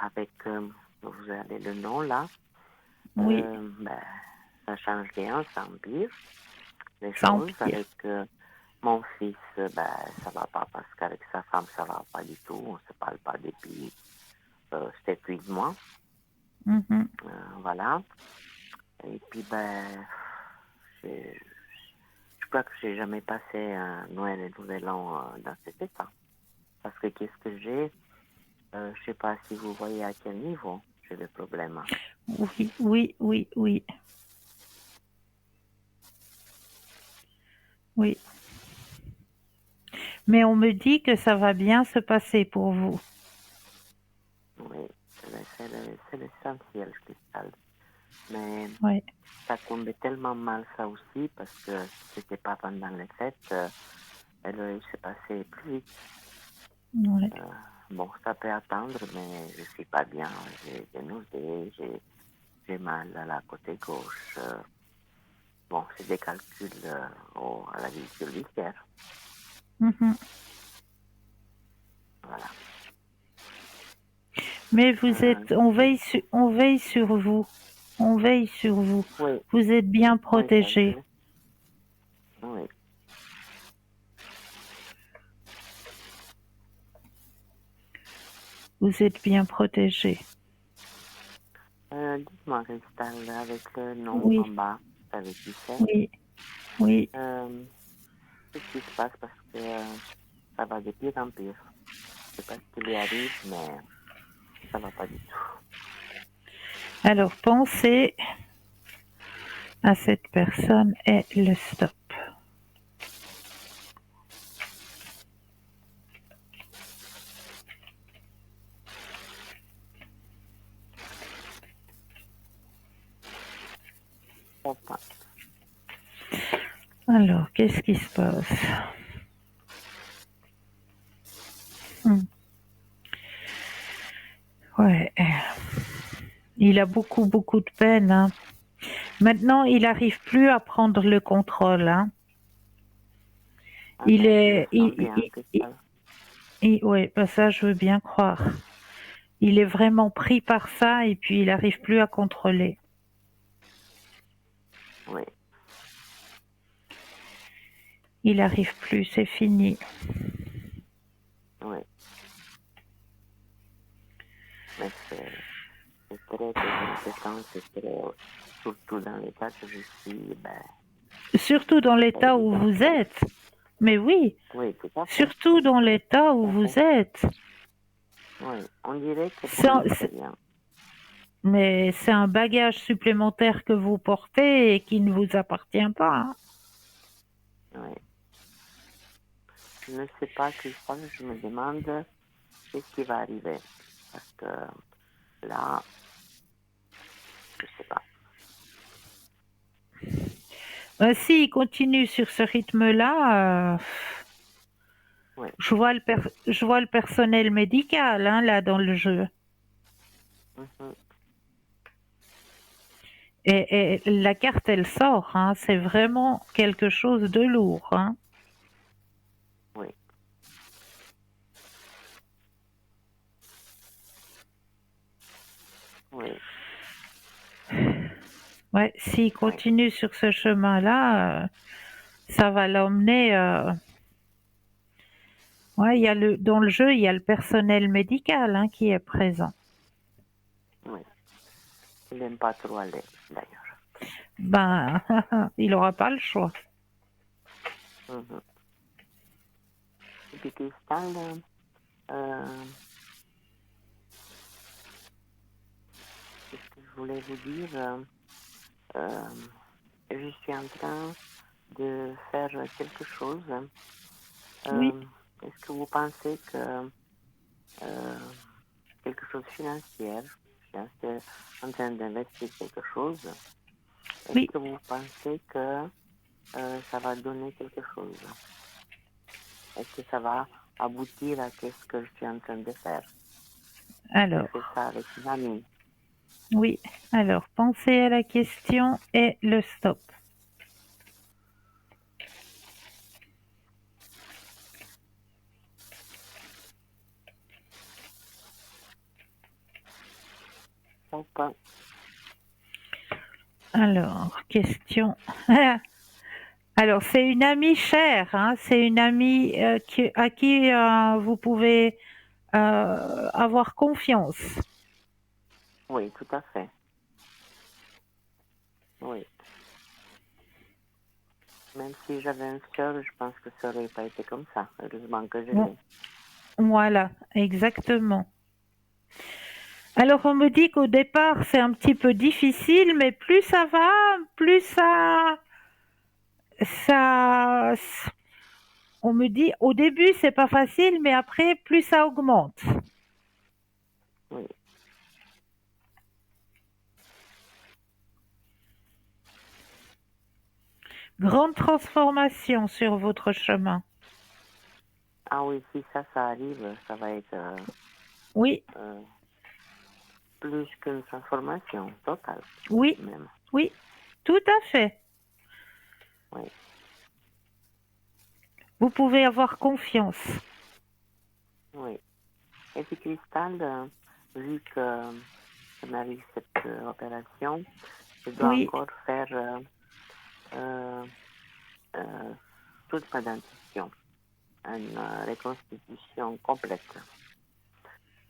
avec, vous avez le nom là, Oui, ça change rien, ça empire les ça choses. empire. Avec mon fils, ça va pas parce qu'avec sa femme, ça va pas du tout. On se parle pas depuis 7-8 mois. Mhm. Voilà. Et puis, je crois que j'ai jamais passé un Noël et Nouvel An dans cet état. Parce que qu'est-ce que j'ai? Je ne sais pas si vous voyez à quel niveau j'ai le problème. Oui, oui, oui, oui. Oui. Mais on me dit que ça va bien se passer pour vous. Oui, c'est l'essentiel, Cristal. Mais Oui, ça tombait tellement mal ça aussi parce que c'était pas pendant les fêtes. Il s'est passé plus vite. oui. Bon, ça peut attendre, mais je suis pas bien. J'ai des nausées, j'ai mal à la côté gauche. Bon, c'est des calculs à la visite viscère. Mhm. Voilà. Mais vous êtes, on veille sur vous. On veille sur vous. Oui, Vous êtes bien oui, ça, protégé. oui. Vous êtes bien protégé. Dites-moi, Cristal, avec le nom en Oui, bas, avec qui c'est, oui, oui. qu'est-ce qui se passe parce que ça va de pire en pire. Je sais pas ce qui lui arrive, mais ça va pas du tout. Alors pensez à cette personne et le stop. Enfin, Alors, qu'est-ce qui se passe? Ouais, il a beaucoup, beaucoup de peine, hein. Maintenant, il n'arrive plus à prendre le contrôle, hein. Il ben, je le est, sens bien, Cristal. ouais, bah ça, je veux bien croire. Il est vraiment pris par ça et puis il n'arrive plus à contrôler. Oui, Il n'arrive plus, c'est fini. oui. Mais c'est très, très inquiétant, c'est très, surtout dans l'état que je suis, ben, Surtout dans l'état où évident. vous êtes. Mais oui, Oui, tout à fait. surtout dans l'état où Tout à vous fait. êtes. Oui, on dirait que pour Ça- lui, c'est c'est- bien. mais c'est un bagage supplémentaire que vous portez et qui ne vous appartient pas, hein. Oui. Je ne sais pas, Christophe, je me demande qu'est-ce qui va arriver. Parce que là, je ne sais pas. S'il continue sur ce rythme-là, Oui. je vois le personnel médical, hein, là dans le jeu. Mhm. Et la carte, elle sort, hein, c'est vraiment quelque chose de lourd, hein. Oui. Oui. Ouais, s'il Oui. continue sur ce chemin-là, ça va l'emmener. Ouais, dans le jeu, il y a le personnel médical, hein, qui est présent. Oui. Il n'aime pas trop aller, d'ailleurs. Ben, il n'aura pas le choix. Mhm. Et puis, Christelle, qu'est-ce que je voulais vous dire? Euh, je suis en train de faire quelque chose. Oui, Est-ce que vous pensez que quelque chose de financier, je suis en train d'investir quelque chose, est-ce oui. que vous pensez que ça va donner quelque chose? Est-ce que ça va aboutir à ce que je suis en train de faire? Je Alors, fais ça avec une amie. oui. Alors, pensez à la question et le stop. Enfin, Alors, question. Alors, c'est une amie chère, hein, c'est une amie à qui vous pouvez avoir confiance. oui, tout à fait. Oui. Même si j'avais une sœur, je pense que ça n'aurait pas été comme ça. Heureusement que je Bon, l'ai. Voilà, exactement. Alors on me dit qu'au départ c'est un petit peu difficile, mais plus ça va, plus ça, on me dit au début c'est pas facile, mais après plus ça augmente. Oui. Grande transformation sur votre chemin. Ah oui, si ça arrive, ça va être Oui, plus qu'une transformation totale. oui, Même. oui, tout à fait. Oui. Vous pouvez avoir confiance. Oui. Et puis Cristal, vu que on a eu cette opération, je dois Oui, encore faire euh, euh, toute ma dentition, une reconstitution complète.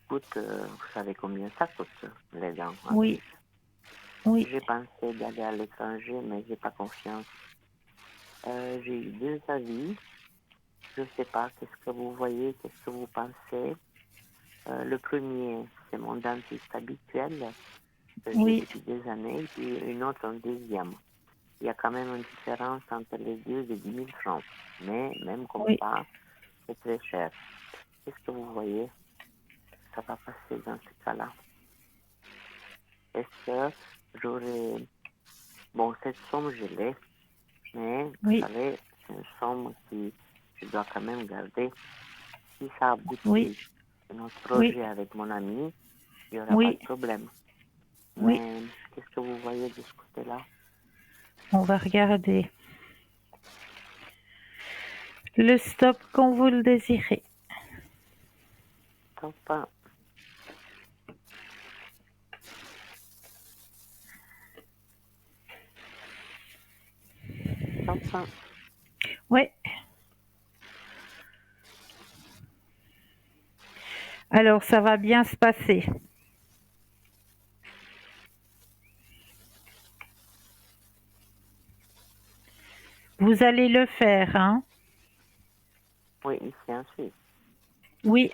Coûte, vous savez combien ça coûte, les dents en oui, Suisse. oui, J'ai pensé d'aller à l'étranger, mais j'ai pas confiance. J'ai eu 2 avis. Je ne sais pas, qu'est-ce que vous voyez, qu'est-ce que vous pensez. Le premier, c'est mon dentiste habituel, que j'ai oui, depuis des années, et puis une autre en deuxième. Il y a quand même une différence entre les deux de 10 000 francs. Mais même comme oui. ça, c'est très cher. Qu'est-ce que vous voyez? Ça va passer dans ce cas-là. Est-ce que j'aurais... Bon, cette somme, je l'ai, mais vous Oui, savez, c'est une somme que je dois quand même garder. Si ça oui, aboutit à notre oui, projet avec mon ami, il n'y aura pas de oui, problème. oui. Mais qu'est-ce que vous voyez de ce côté-là? On va regarder. Le stop quand vous le désirez. Top 1. Top 1. Oui. Alors, ça va bien se passer. Vous allez le faire, hein? Oui, ici en Suisse. Oui.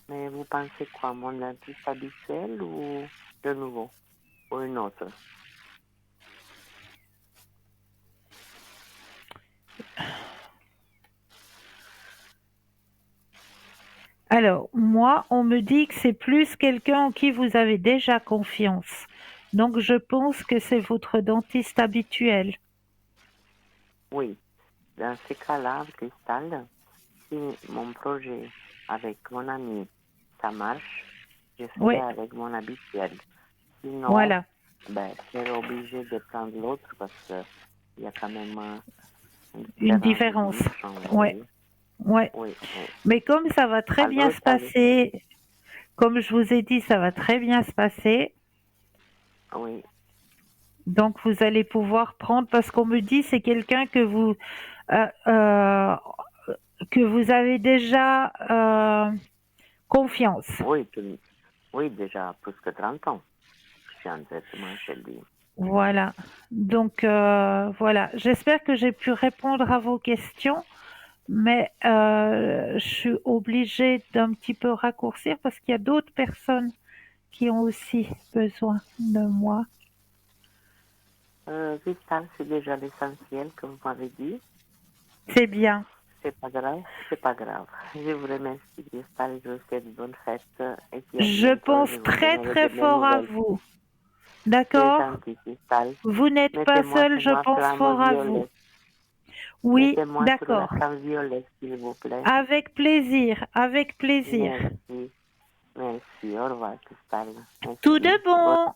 Mais vous pensez quoi, mon dentiste habituel ou de nouveau? Ou une autre? Alors, moi, on me dit que c'est plus quelqu'un en qui vous avez déjà confiance. Donc, je pense que c'est votre dentiste habituel. Oui. Dans ce cas-là, Cristal, si mon projet avec mon ami, ça marche, je ferai Oui, avec mon habituel. Sinon, voilà. ben, je serai obligé de prendre l'autre parce qu'il y a quand même une Une différence de 10 différence. 000 francs, vous Ouais, voyez. ouais. Oui, oui. Mais comme ça va très bien Alors, se passer, comme je vous ai dit, ça va très bien se passer. oui, Donc, vous allez pouvoir prendre, parce qu'on me dit c'est quelqu'un euh, euh, que vous avez déjà confiance. oui, oui, déjà plus que 30 ans. Je suis en traitement chez lui. Voilà. Donc, voilà. J'espère que j'ai pu répondre à vos questions, mais je suis obligée d'un petit peu raccourcir parce qu'il y a d'autres personnes qui ont aussi besoin de moi. Cristal, c'est déjà l'essentiel que vous m'avez dit. C'est bien. C'est pas grave, c'est pas grave. Je vous remercie, Cristal, je vous souhaite de bonnes fêtes et puis à Je bientôt, pense je vous très donnerai très de mes fort à nouvelles. vous. C'est D'accord? gentil, Cristal. Vous n'êtes pas Mettez-moi seul, sur je ma pense flamme fort à vous. violette. Oui, Mettez-moi sur la d'accord. flamme violette, s'il vous plaît. Avec plaisir, avec plaisir. Merci. Merci. Au revoir, Cristal. Tout de Merci. bon.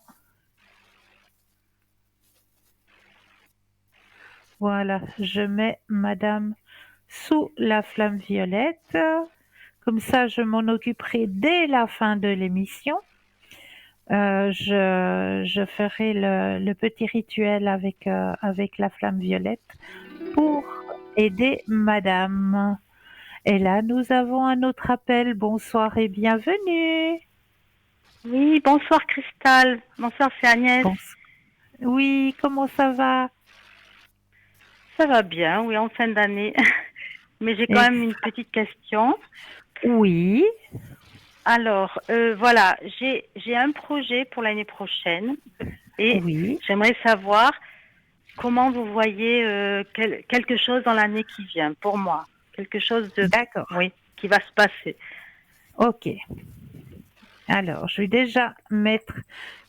Voilà, je mets Madame sous la flamme violette. Comme ça, je m'en occuperai dès la fin de l'émission. Je ferai le petit rituel avec la flamme violette pour aider Madame. Et là, nous avons un autre appel. Bonsoir et bienvenue. Oui, bonsoir Cristal. Bonsoir, c'est Agnès. Bon- Oui, comment ça va? Ça va bien, oui, en fin d'année. mais j'ai quand même une petite question. Oui, Alors, voilà, j'ai un projet pour l'année prochaine et oui. j'aimerais savoir comment vous voyez quelque chose dans l'année qui vient pour moi. Quelque chose de, D'accord. oui, qui va se passer. Ok. Alors, je vais déjà mettre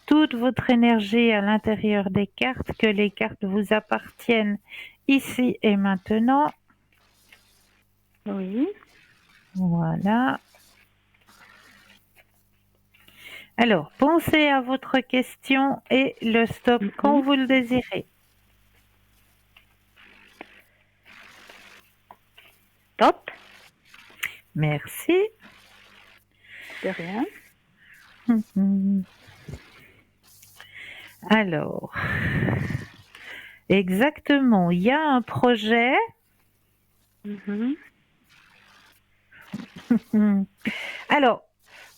toute votre énergie à l'intérieur des cartes, que les cartes vous appartiennent ici et maintenant. Oui. Voilà. Alors, pensez à votre question et le stop quand vous le désirez. Top. Merci. De rien. Alors, exactement, il y a un projet. Alors,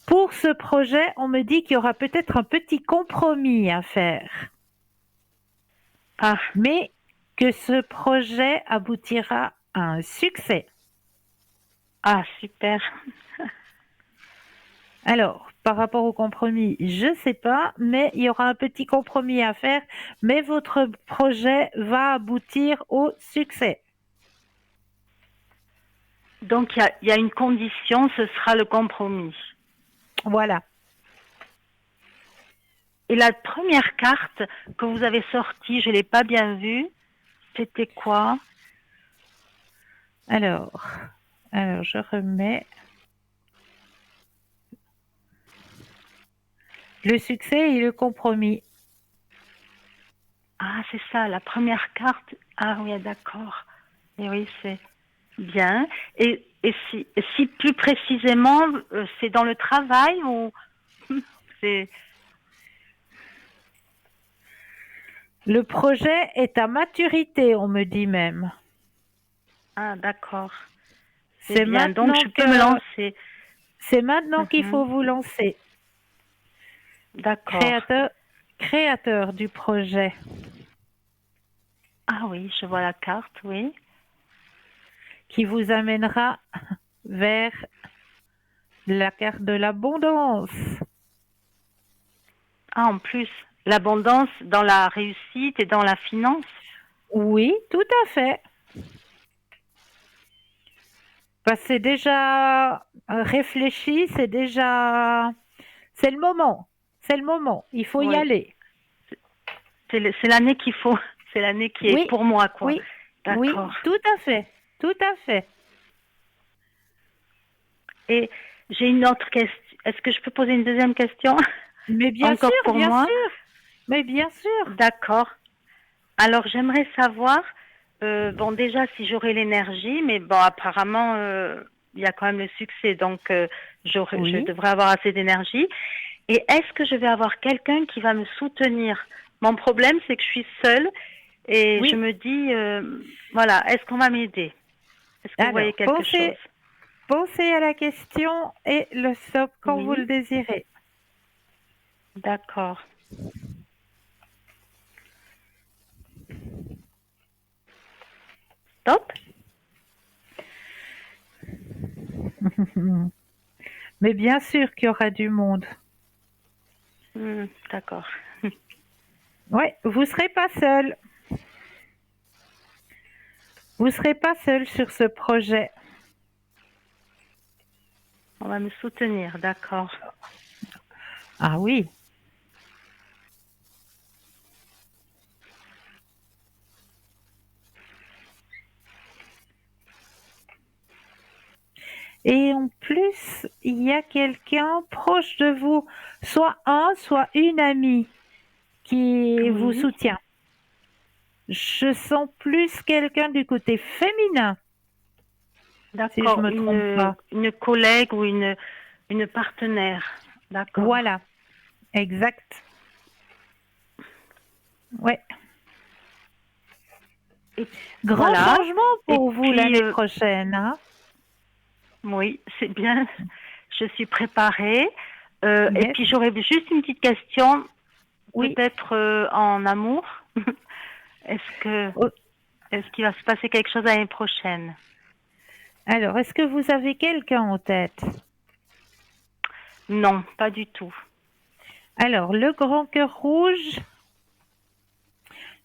pour ce projet, on me dit qu'il y aura peut-être un petit compromis à faire, Ah, mais que ce projet aboutira à un succès. ah, super. Alors, par rapport au compromis, je ne sais pas, mais il y aura un petit compromis à faire, mais votre projet va aboutir au succès. Donc, il y a une condition, ce sera le compromis. Voilà. Et la première carte que vous avez sortie, je ne l'ai pas bien vue, c'était quoi? Alors, je remets. Le succès et le compromis. Ah, c'est ça, la première carte. Ah oui, d'accord. Et oui, c'est bien. Et si plus précisément, c'est dans le travail ou c'est... Le projet est à maturité, on me dit même. Ah, d'accord. C'est bien. Donc, maintenant je peux me lancer. C'est maintenant qu'il faut vous lancer. D'accord. Créateur du projet. Ah oui, je vois la carte, oui. Qui vous amènera vers la carte de l'abondance. Ah, en plus, l'abondance dans la réussite et dans la finance. Oui, tout à fait. Parce que c'est déjà réfléchi, c'est le moment. C'est le moment. Il faut y aller. C'est l'année qu'il faut. C'est l'année qui est pour moi, quoi. Oui, d'accord. Oui, tout à fait. Tout à fait. Et j'ai une autre question. Est-ce que je peux poser une deuxième question? Mais bien Encore sûr, pour bien moi. sûr. Mais bien sûr. D'accord. Alors, j'aimerais savoir, bon, déjà, si j'aurai l'énergie, mais bon, apparemment, il y a quand même le succès, donc je devrais avoir assez d'énergie. Et est-ce que je vais avoir quelqu'un qui va me soutenir? Mon problème, c'est que je suis seule et je me dis, voilà, est-ce qu'on va m'aider? Est-ce que vous voyez quelque chose? Pensez à la question et le stop quand vous le désirez. D'accord. Stop. Mais bien sûr qu'il y aura du monde. D'accord. Oui, vous ne serez pas seul. Vous ne serez pas seul sur ce projet. On va me soutenir, d'accord. Ah oui. Et en plus, il y a quelqu'un proche de vous, soit une amie qui vous soutient. Je sens plus quelqu'un du côté féminin. D'accord, si je me trompe pas. Une collègue ou une partenaire. D'accord. Voilà, exact. Ouais. Grand changement pour vous l'année prochaine. Hein? Oui, c'est bien. Je suis préparée. Et puis j'aurais juste une petite question, peut-être en amour. Est-ce qu'il va se passer quelque chose l'année prochaine? Alors, est-ce que vous avez quelqu'un en tête? Non, pas du tout. Alors, le grand cœur rouge,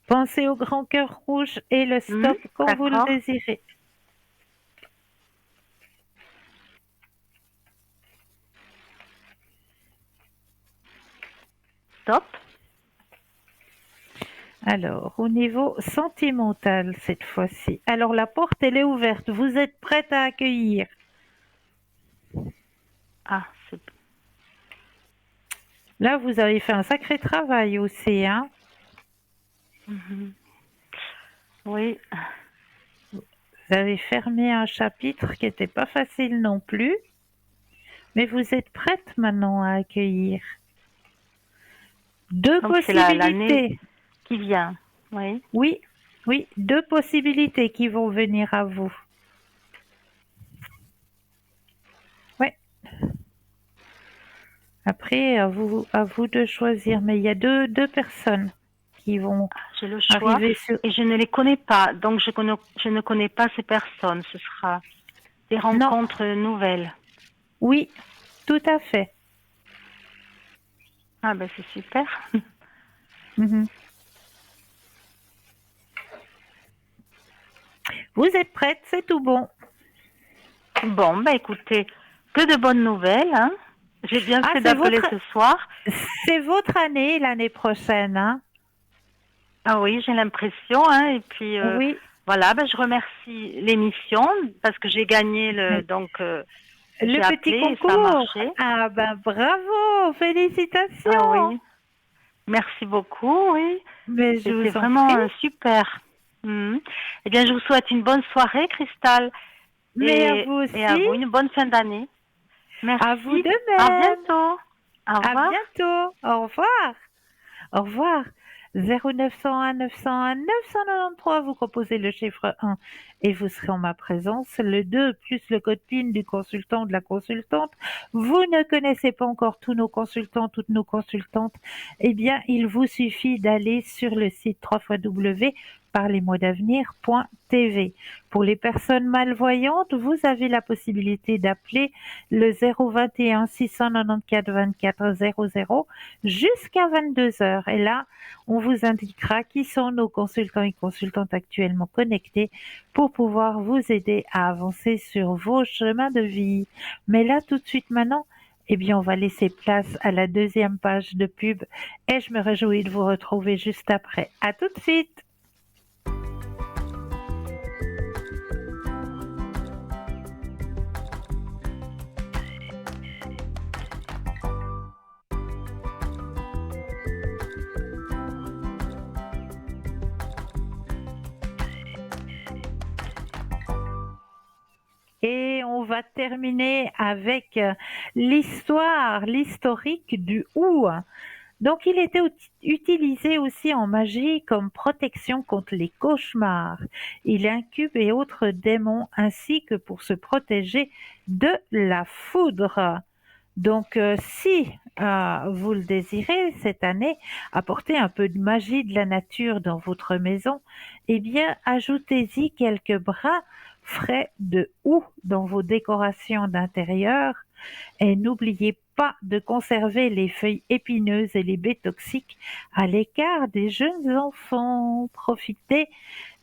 pensez au grand cœur rouge et le stop quand vous le D'accord. désirez. Stop. Alors, au niveau sentimental cette fois-ci. Alors, la porte, elle est ouverte. Vous êtes prête à accueillir? Ah, c'est... Là, vous avez fait un sacré travail aussi, hein? Mhm. Oui. Vous avez fermé un chapitre qui n'était pas facile non plus. Mais vous êtes prête maintenant à accueillir. Deux Donc c'est l'année possibilités. qui vient. Oui. Oui, oui, deux possibilités qui vont venir à vous. Ouais. Après, à vous de choisir. Mais il y a deux personnes qui vont J'ai le choix arriver sur... et je ne les connais pas. Donc je ne connais pas ces personnes. Ce sera des rencontres nouvelles. Oui, tout à fait. Ah ben c'est super. Mhm. Vous êtes prête, c'est tout bon. Bon, ben écoutez, que de bonnes nouvelles. Hein. J'ai bien fait d'appeler ce soir. C'est votre année, l'année prochaine. Hein? Ah oui, j'ai l'impression. Hein, et puis Oui. voilà, ben, je remercie l'émission parce que j'ai gagné le petit concours. Et ça a marché. Ah ben bravo, félicitations. Ah oui. Merci beaucoup, oui. Mais je vous C'était en vraiment prie. super. Eh bien, je vous souhaite une bonne soirée, Cristal. Mais à vous aussi. Et à vous, une bonne fin d'année. Merci. À vous de même. À bientôt. Au revoir. À bientôt. Au revoir. Au revoir. 0901 901 993, vous composez le chiffre 1 et vous serez en ma présence. Le 2 plus le code PIN du consultant ou de la consultante. Vous ne connaissez pas encore tous nos consultants, toutes nos consultantes. Eh bien, il vous suffit d'aller sur le site www.parlezmoi-d'avenir.tv. Pour les personnes malvoyantes, vous avez la possibilité d'appeler le 021 694 24 00 jusqu'à 22h. Et là, on vous indiquera qui sont nos consultants et consultantes actuellement connectés pour pouvoir vous aider à avancer sur vos chemins de vie. Mais là, tout de suite maintenant, eh bien, on va laisser place à la deuxième page de pub et je me réjouis de vous retrouver juste après. À tout de suite! Et on va terminer avec l'historique du hou. Donc, il était utilisé aussi en magie comme protection contre les cauchemars. Il incube et autres démons ainsi que pour se protéger de la foudre. Donc, si vous le désirez cette année, apporter un peu de magie de la nature dans votre maison, eh bien, ajoutez-y quelques brins frais de houx dans vos décorations d'intérieur et n'oubliez pas de conserver les feuilles épineuses et les baies toxiques à l'écart des jeunes enfants. Profitez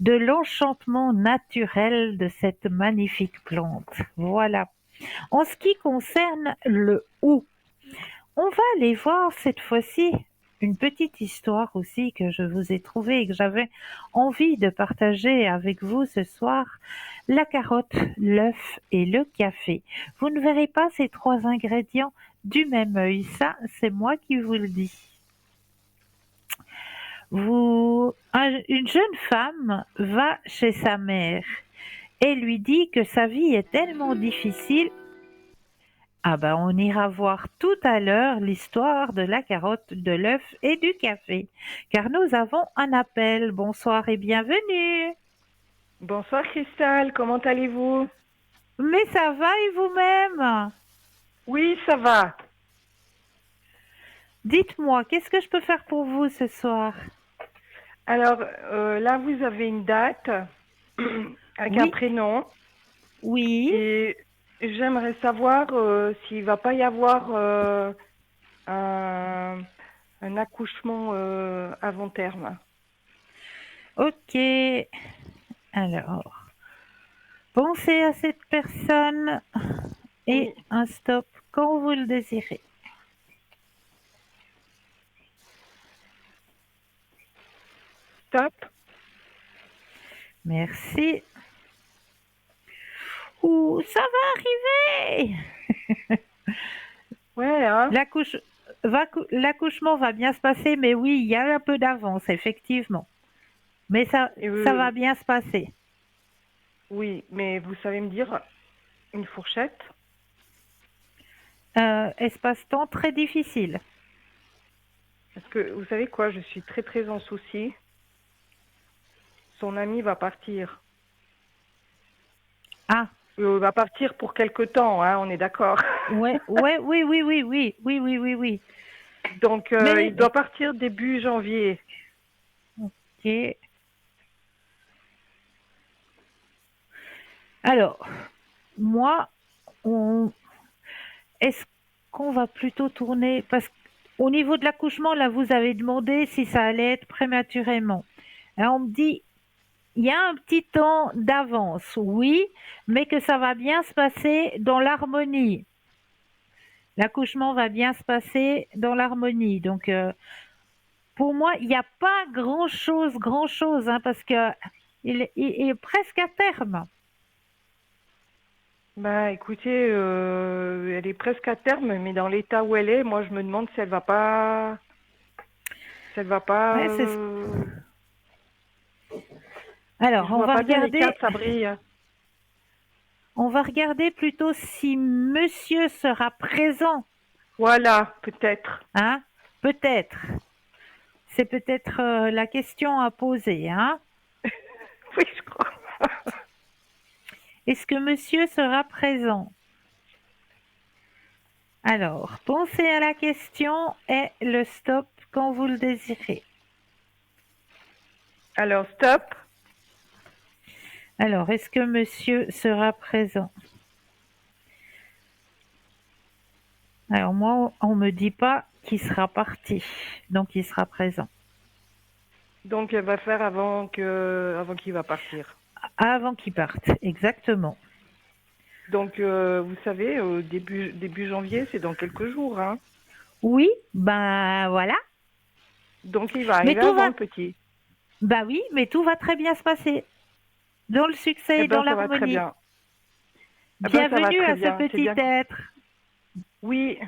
de l'enchantement naturel de cette magnifique plante. Voilà. En ce qui concerne le hou, on va aller voir cette fois-ci une petite histoire aussi que je vous ai trouvée et que j'avais envie de partager avec vous ce soir. La carotte, l'œuf et le café. Vous ne verrez pas ces trois ingrédients du même œil. Ça, c'est moi qui vous le dis. Une jeune femme va chez sa mère et lui dit que sa vie est tellement difficile. Ah ben, on ira voir tout à l'heure l'histoire de la carotte, de l'œuf et du café, car nous avons un appel. Bonsoir et bienvenue. Bonsoir Cristal, comment allez-vous? Mais ça va et vous-même? Oui, ça va. Dites-moi, qu'est-ce que je peux faire pour vous ce soir? Alors, là, vous avez une date avec un prénom. Oui. Et j'aimerais savoir s'il va pas y avoir un accouchement avant terme. Ok. Alors, pensez à cette personne et Oui. un stop quand vous le désirez. Stop. Merci. Ouh, ça va arriver. Ouais, hein. L'accouchement va bien se passer, mais oui, il y a un peu d'avance, effectivement. Mais Et, ça va bien se passer. oui, mais vous savez me dire une fourchette? Espace-temps très difficile. Parce que vous savez quoi, je suis très très en souci. Son ami va partir. Ah, Va partir pour quelque temps, hein, on est d'accord. ouais, ouais, oui, oui, oui, oui, oui, oui, oui, oui. Donc Mais, il doit partir début janvier. ok. Alors, moi, est-ce qu'on va plutôt tourner parce qu'au niveau de l'accouchement, là, vous avez demandé si ça allait être prématurément. Alors, on me dit, il y a un petit temps d'avance, oui, mais que ça va bien se passer dans l'harmonie. L'accouchement va bien se passer dans l'harmonie. Donc, pour moi, il n'y a pas grand-chose, hein, parce que il est presque à terme. Bah écoutez, elle est presque à terme, mais dans l'état où elle est, moi je me demande si elle va pas, Ouais, Alors, je vois pas bien les cartes, ça brille. on va regarder plutôt si monsieur sera présent, Voilà, peut-être. hein? Peut-être. C'est peut-être la question à poser, hein? Oui, je crois. Est-ce que monsieur sera présent? Alors, pensez à la question et le stop quand vous le désirez. Alors, stop. Alors, est-ce que monsieur sera présent? Alors, moi, on me dit pas qu'il sera parti, donc il sera présent. Donc, elle va faire avant qu'il va partir. Avant qu'il parte, exactement. Donc, vous savez, début janvier, c'est dans quelques jours, hein. Oui, ben voilà. Donc, il va Mais arriver tout avant va, le petit. bah oui, mais tout va très bien se passer. Dans le succès Eh et dans ben, ça va très l'harmonie. bien. Eh ben, ça va Bienvenue très à ce bien. C'est petit bien. être. Oui.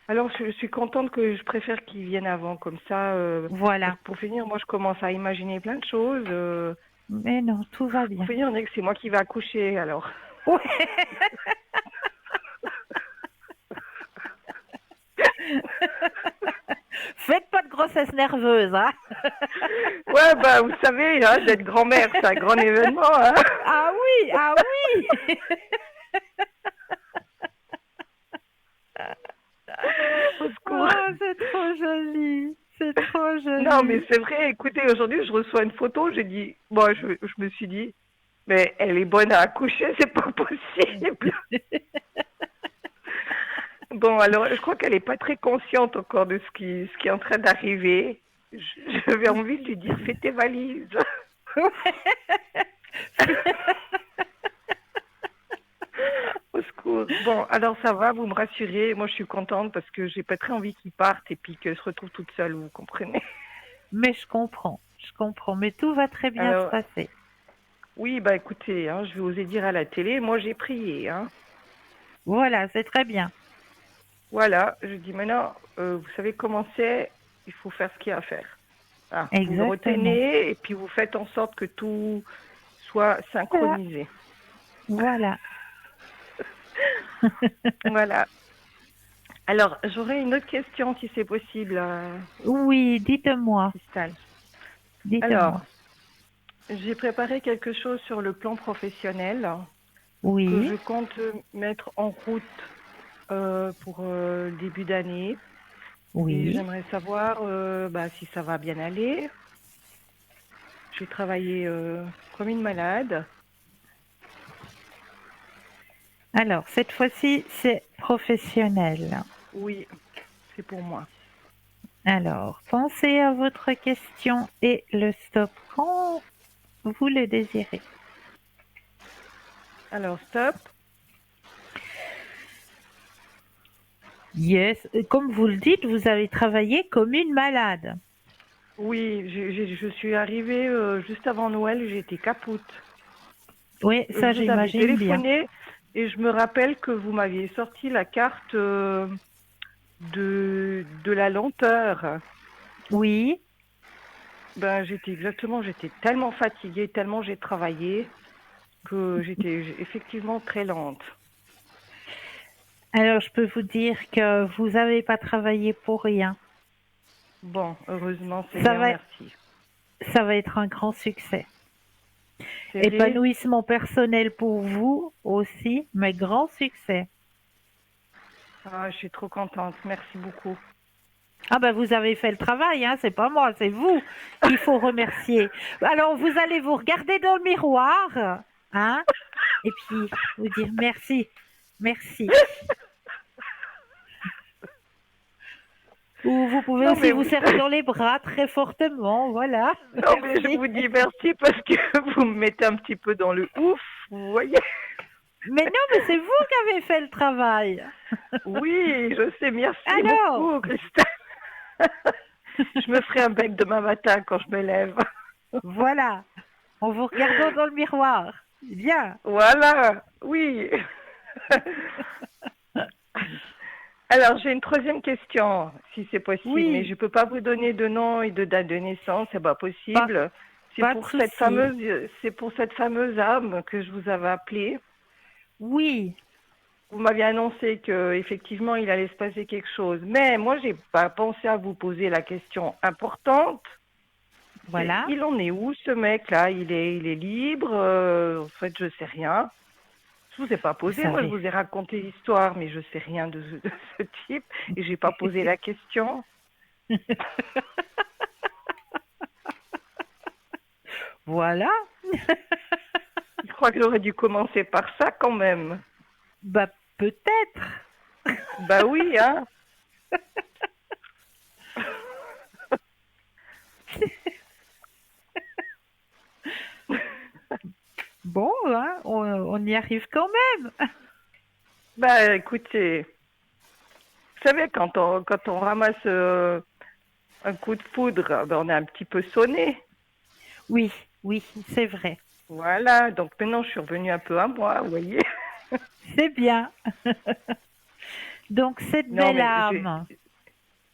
Alors, je suis contente que je préfère qu'il vienne avant, comme ça. Parce Voilà. que pour finir, moi, je commence à imaginer plein de choses. Mais non, tout va Pour bien. finir, on dirait que c'est moi qui vais accoucher, alors. Ouais. Faites pas de grossesse nerveuse, hein. Ouais, bah, vous savez, hein, d'être grand-mère, c'est un grand événement, hein. Ah oui, ah oui. Au secours. Oh, c'est trop joli. C'est trop Non, mais joli. c'est vrai, écoutez, aujourd'hui, je reçois une photo, j'ai dit, bon, je me suis dit, mais elle est bonne à accoucher, c'est pas possible. Bon, alors, je crois qu'elle est pas très consciente encore de ce qui est en train d'arriver. J'avais envie de lui dire, fais tes valises. Au secours. Bon, alors ça va, vous me rassurez. Moi, je suis contente parce que j'ai pas très envie qu'il parte et puis qu'elle se retrouve toute seule, vous comprenez. Mais je comprends, mais tout va très bien se Alors, passer. oui, bah écoutez, hein, je vais oser dire à la télé, moi j'ai prié, hein. Voilà, c'est très bien. Voilà, je dis maintenant, vous savez comment c'est, il faut faire ce qu'il y a à faire. Ah, vous le Exactement. retenez et puis vous faites en sorte que tout soit synchronisé. Voilà. Voilà. Alors, j'aurais une autre question si c'est possible, Oui, dites-moi. Cristal. Dites-moi. Alors, j'ai préparé quelque chose sur le plan professionnel que Oui, je compte mettre en route pour le début d'année. Et oui, j'aimerais savoir si ça va bien aller. J'ai travaillé comme une malade. Alors, cette fois-ci, c'est professionnel. Oui, c'est pour moi. Alors, pensez à votre question et le stop quand vous le désirez. Alors, stop. Yes, comme vous le dites, vous avez travaillé comme une malade. Oui, je suis arrivée juste avant Noël, j'étais capoute. Oui, ça Je vous avais j'imagine bien. téléphoné et je me rappelle que vous m'aviez sorti la carte de la lenteur. Oui. Ben, j'étais tellement fatiguée, tellement j'ai travaillé que j'étais effectivement très lente. Alors, je peux vous dire que vous n'avez pas travaillé pour rien. Bon, heureusement, Ça Seigneur, va, merci. ça va être un grand succès. C'est vrai? Épanouissement personnel pour vous aussi, mais grand succès. Ah, je suis trop contente, merci beaucoup. Ah ben vous avez fait le travail, hein, c'est pas moi, c'est vous qu'il faut remercier. Alors vous allez vous regarder dans le miroir, hein, et puis vous dire merci, merci. Ou vous pouvez Non, aussi mais vous serrer dans les bras très fortement, voilà. non, mais je Merci. vous dis merci parce que vous me mettez un petit peu dans le ouf, vous voyez? Mais non, mais c'est vous qui avez fait le travail. Oui, je sais, merci Alors, beaucoup, Christelle. Je me ferai un bec demain matin quand je me lève. voilà, en vous regardant dans le miroir. Bien. Voilà, oui. Alors, j'ai une troisième question, si c'est possible, mais je Oui, ne peux pas vous donner de nom et de date de naissance, c'est pas pas, possible. pas de souci. C'est pour cette fameuse âme que je vous avais appelée. Oui, Vous m'aviez annoncé que effectivement il allait se passer quelque chose, mais moi j'ai pas pensé à vous poser la question importante. C'est voilà. il en est où ce mec-là? Il est libre. En fait, je sais rien. Je vous ai pas Vous posé. Moi, je savez. vous ai raconté l'histoire, mais je sais rien de ce type et j'ai pas posé la question. Voilà. Je crois que j'aurais dû commencer par ça quand même. Bah peut-être. Bah oui, hein. Bon, hein, on y arrive quand même. Bah écoutez, vous savez quand on ramasse un coup de foudre, ben, on est un petit peu sonné. Oui, oui, c'est vrai. Voilà, donc maintenant je suis revenue un peu à moi, vous voyez. C'est bien. Donc cette Non, belle mais âme.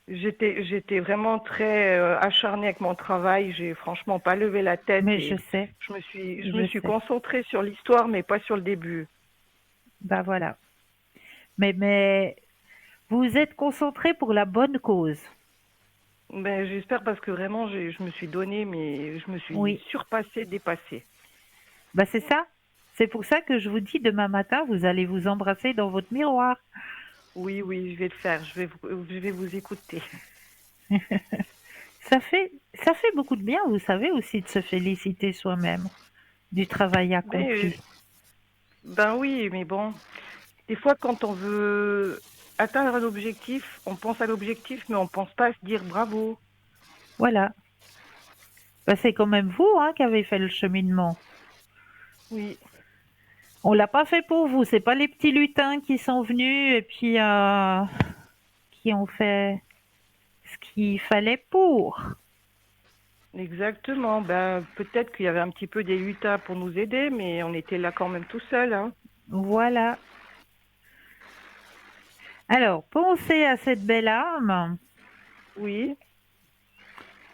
j'étais vraiment très acharnée avec mon travail. J'ai franchement pas levé la tête Mais et je me je suis sais. concentrée sur l'histoire, mais pas sur le début. Bah voilà. Mais vous êtes concentré pour la bonne cause. Ben, j'espère parce que vraiment je me suis donnée, mais je me suis Oui. surpassée, dépassée. Bah c'est ça. C'est pour ça que je vous dis demain matin, vous allez vous embrasser dans votre miroir. Oui, oui, je vais le faire. Je vais vous écouter. Ça fait beaucoup de bien, vous savez, aussi de se féliciter soi-même du travail Ben, accompli. ben oui, mais bon, des fois quand on veut atteindre un objectif, on pense à l'objectif, mais on pense pas à se dire bravo. Voilà. Bah, c'est quand même vous hein, qui avez fait le cheminement. Oui, On l'a pas fait pour vous. C'est pas les petits lutins qui sont venus et puis qui ont fait ce qu'il fallait pour. exactement. Ben, peut-être qu'il y avait un petit peu des lutins pour nous aider, mais on était là quand même tout seul, hein. Voilà. Alors, pensez à cette belle âme Oui.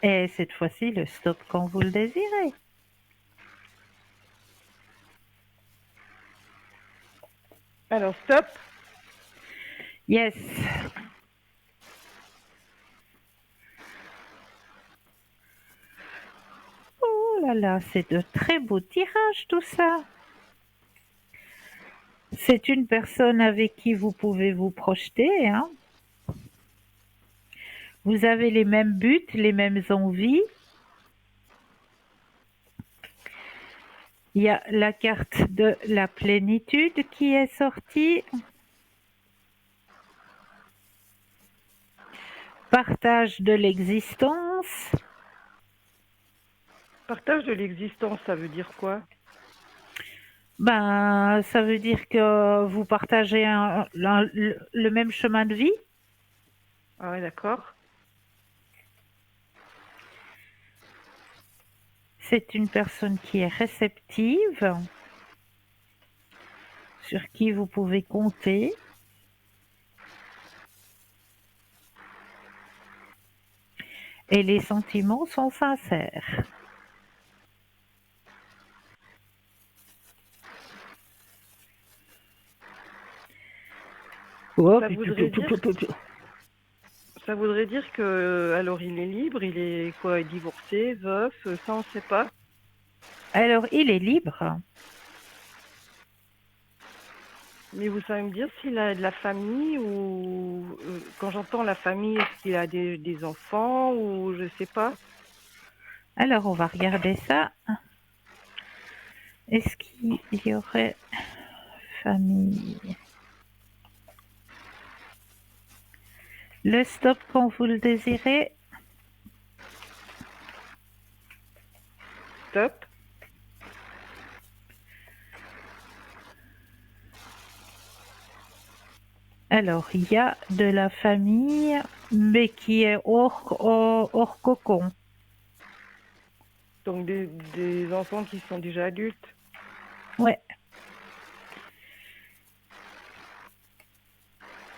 et cette fois-ci le stop quand vous le désirez. Alors, stop. Yes. Oh là là, c'est de très beaux tirages tout ça. C'est une personne avec qui vous pouvez vous projeter, hein. Vous avez les mêmes buts, les mêmes envies. Il y a la carte de la plénitude qui est sortie. Partage de l'existence. Partage de l'existence, ça veut dire quoi? Ben, ça veut dire que vous partagez le même chemin de vie. Ah ouais, d'accord. C'est une personne qui est réceptive, sur qui vous pouvez compter. Et les sentiments sont sincères. Ça voudrait dire que, alors il est libre, il est quoi, divorcé, veuf, ça on sait pas. Alors, il est libre. Mais vous savez me dire s'il a de la famille ou quand j'entends la famille, est-ce qu'il a des enfants ou je sais pas. Alors, on va regarder ça. Est-ce qu'il y aurait famille? Le stop quand vous le désirez. Top. Alors, il y a de la famille, mais qui est hors cocon. Donc des enfants qui sont déjà adultes. Ouais.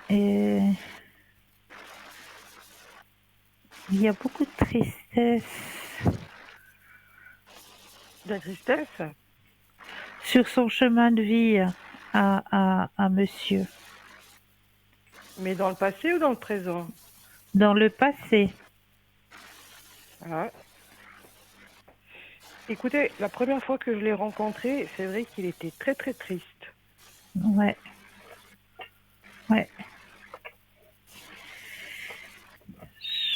Et il y a beaucoup de tristesse. De la tristesse? Sur son chemin de vie à monsieur. Mais dans le passé ou dans le présent? Dans le passé. Ah. Écoutez, la première fois que je l'ai rencontré, c'est vrai qu'il était très très triste. Ouais. Ouais.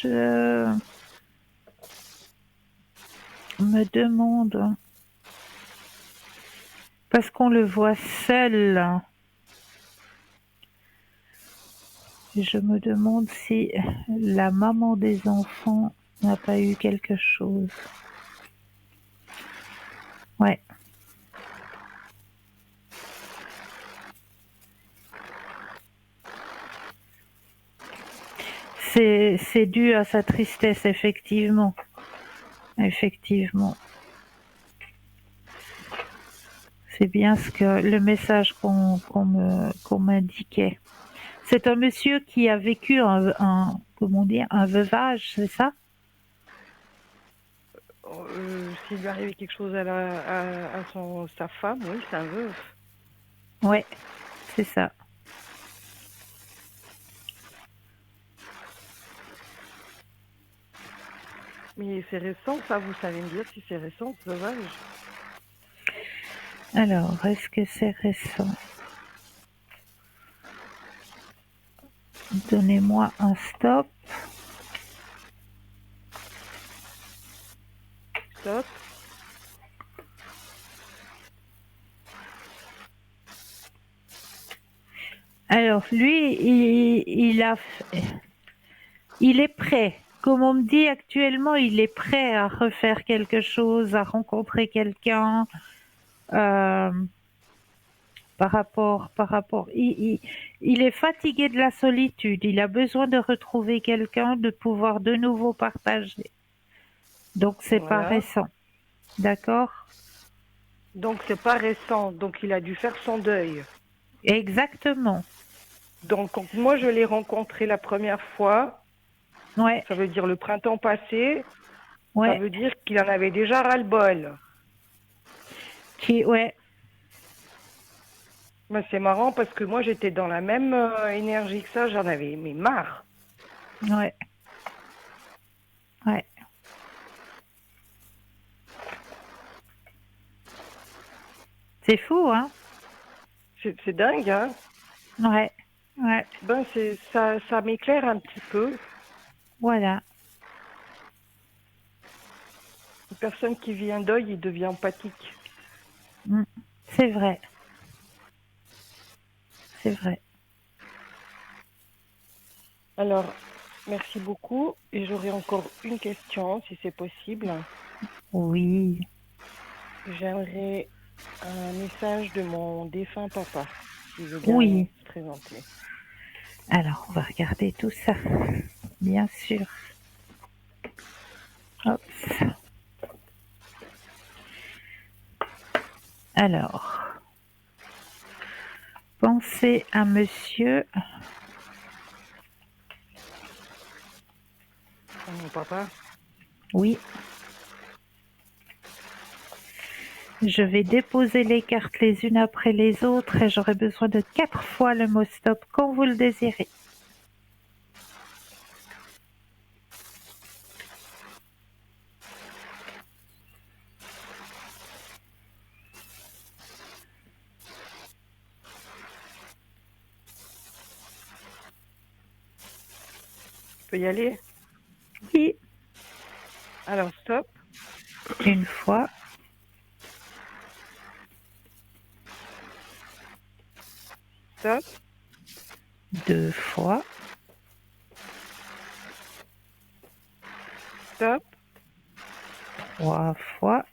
Je me demande, parce qu'on le voit seul, je me demande si la maman des enfants n'a pas eu quelque chose. Ouais. C'est dû à sa tristesse, effectivement. Effectivement. C'est bien le message qu'on m'indiquait. C'est un monsieur qui a vécu comment dire, un veuvage, c'est ça? S'il lui arrivait quelque chose à sa femme, oui, c'est un veuf. Ouais, c'est ça. Mais c'est récent, ça, vous savez me dire si c'est récent, ce veuvage? Alors, est-ce que c'est récent? Donnez-moi un stop. Stop. Alors, lui, il est prêt. Comme on me dit actuellement, il est prêt à refaire quelque chose, à rencontrer quelqu'un. Par rapport, il est fatigué de la solitude. Il a besoin de retrouver quelqu'un, de pouvoir de nouveau partager. Donc, c'est pas Voilà. récent. D'accord? Donc c'est pas récent, donc il a dû faire son deuil. Exactement. Donc quand moi je l'ai rencontré la première fois, Ouais. ça veut dire le printemps passé, Ouais. ça veut dire qu'il en avait déjà ras-le-bol. Ouais. Mais c'est marrant parce que moi j'étais dans la même énergie que ça, j'en avais mais marre. Ouais. Ouais. C'est fou, hein? C'est dingue, hein? Ouais. Ouais. Ben ça m'éclaire un petit peu. Voilà. Une personne qui vit un deuil, il devient empathique. C'est vrai. C'est vrai. Alors, merci beaucoup. Et j'aurais encore une question, si c'est possible. Oui. J'aimerais un message de mon défunt papa, s'il veut bien Oui. se présenter. Alors, on va regarder tout ça. Bien sûr. Hop. Alors, pensez à monsieur. Mon papa. Oui. Je vais déposer les cartes les unes après les autres et j'aurai besoin de 4 fois le mot stop quand vous le désirez. Je peux y aller? Oui. Alors, stop. Une fois. Stop. 2 fois. Stop. 3 fois.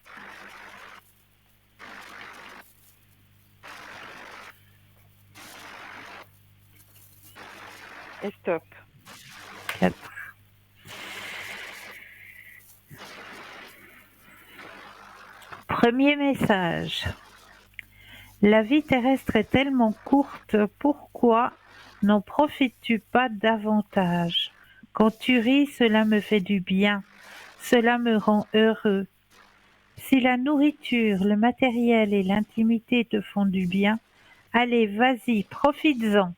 Et stop. 4. Premier message. La vie terrestre est tellement courte, pourquoi n'en profites-tu pas davantage? Quand tu ris, cela me fait du bien, cela me rend heureux. Si la nourriture, le matériel et l'intimité te font du bien, allez, vas-y, profites-en.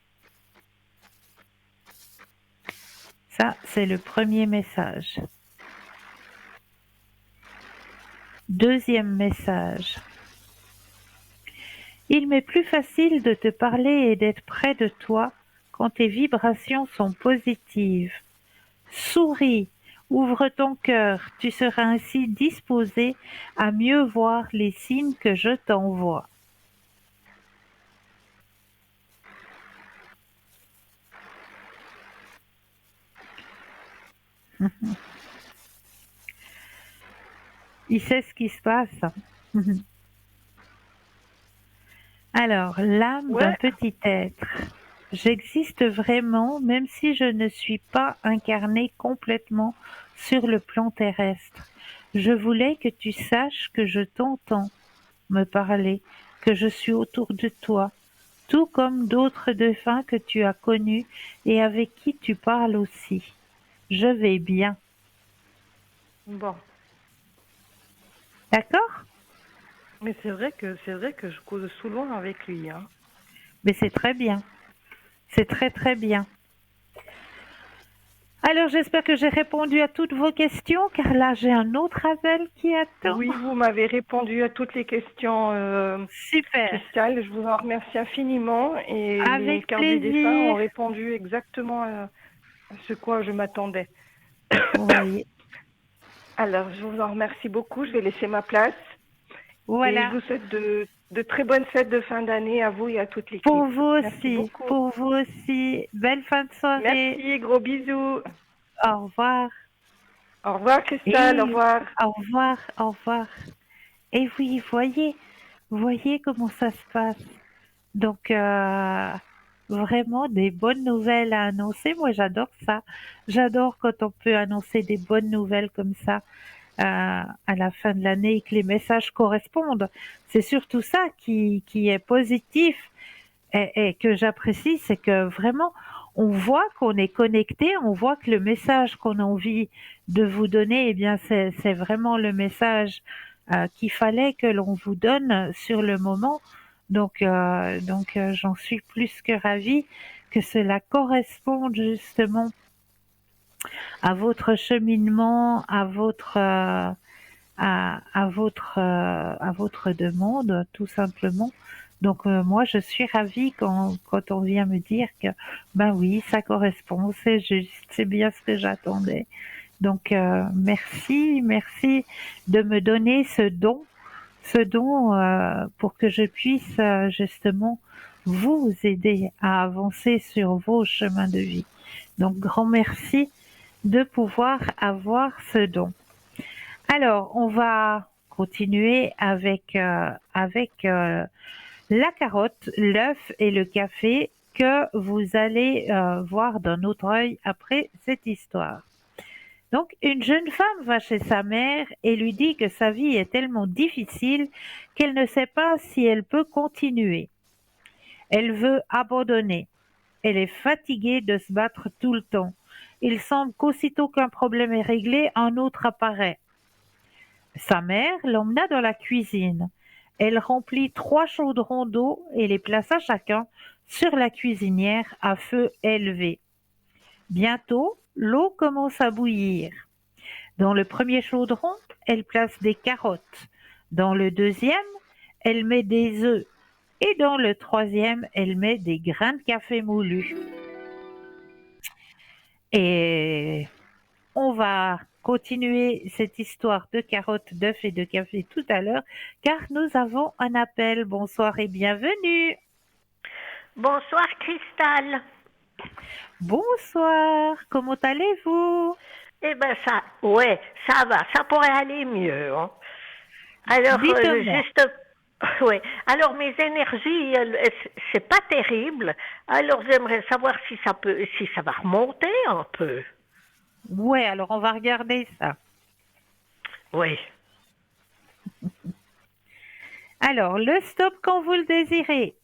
Ça, c'est le premier message. Deuxième message. Il m'est plus facile de te parler et d'être près de toi quand tes vibrations sont positives. Souris, ouvre ton cœur, tu seras ainsi disposé à mieux voir les signes que je t'envoie. Il sait ce qui se passe. Alors, l'âme d'un petit être. J'existe vraiment, même si je ne suis pas incarnée complètement sur le plan terrestre. Je voulais que tu saches que je t'entends me parler, que je suis autour de toi, tout comme d'autres défunts que tu as connus et avec qui tu parles aussi. Je vais bien. Bon. D'accord? Mais c'est vrai que je cause souvent avec lui, hein. Mais c'est très bien. C'est très très bien. Alors j'espère que j'ai répondu à toutes vos questions, car là j'ai un autre appel qui attend. Oui, vous m'avez répondu à toutes les questions. Super. Christelle, je vous en remercie infiniment. Et les Avec cartes du défunt ont plaisir. répondu exactement à ce quoi je m'attendais. Vous voyez. Alors, je vous en remercie beaucoup. Je vais laisser ma place. Voilà. Et je vous souhaite de très bonnes fêtes de fin d'année à vous et à toute l'équipe. Pour vous Merci aussi. beaucoup. Pour vous aussi. Belle fin de soirée. Merci, gros bisous. Au revoir. Au revoir, Christelle. Et Au revoir. au revoir. Au revoir. Et oui, voyez comment ça se passe. Donc, vraiment des bonnes nouvelles à annoncer. Moi, j'adore ça. J'adore quand on peut annoncer des bonnes nouvelles comme ça à la fin de l'année et que les messages correspondent. C'est surtout ça qui est positif et que j'apprécie, c'est que vraiment, on voit qu'on est connecté, on voit que le message qu'on a envie de vous donner, eh bien, c'est vraiment le message qu'il fallait que l'on vous donne sur le moment. Donc, j'en suis plus que ravie que cela corresponde justement à votre cheminement, à votre demande, tout simplement. Donc moi, je suis ravie quand on vient me dire que ben oui, ça correspond, c'est juste, c'est bien ce que j'attendais. Donc merci de me donner ce don, ce don pour que je puisse justement vous aider à avancer sur vos chemins de vie. Donc, grand merci de pouvoir avoir ce don. Alors, on va continuer avec la carotte, l'œuf et le café que vous allez voir d'un autre œil après cette histoire. Donc, une jeune femme va chez sa mère et lui dit que sa vie est tellement difficile qu'elle ne sait pas si elle peut continuer. Elle veut abandonner. Elle est fatiguée de se battre tout le temps. Il semble qu'aussitôt qu'un problème est réglé, un autre apparaît. Sa mère l'emmena dans la cuisine. Elle remplit 3 chaudrons d'eau et les plaça chacun sur la cuisinière à feu élevé. Bientôt, l'eau commence à bouillir. Dans le premier chaudron, elle place des carottes. Dans le deuxième, elle met des œufs. Et dans le troisième, elle met des grains de café moulus. Et on va continuer cette histoire de carottes, d'œufs et de café tout à l'heure, car nous avons un appel. Bonsoir et bienvenue. Bonsoir Cristal. Bonsoir, comment allez-vous? Eh ben ça va, ça pourrait aller mieux. Hein. Alors ouais. Alors mes énergies, c'est pas terrible. Alors j'aimerais savoir si ça va remonter un peu. Ouais, alors on va regarder ça. Oui. Alors, le stop quand vous le désirez.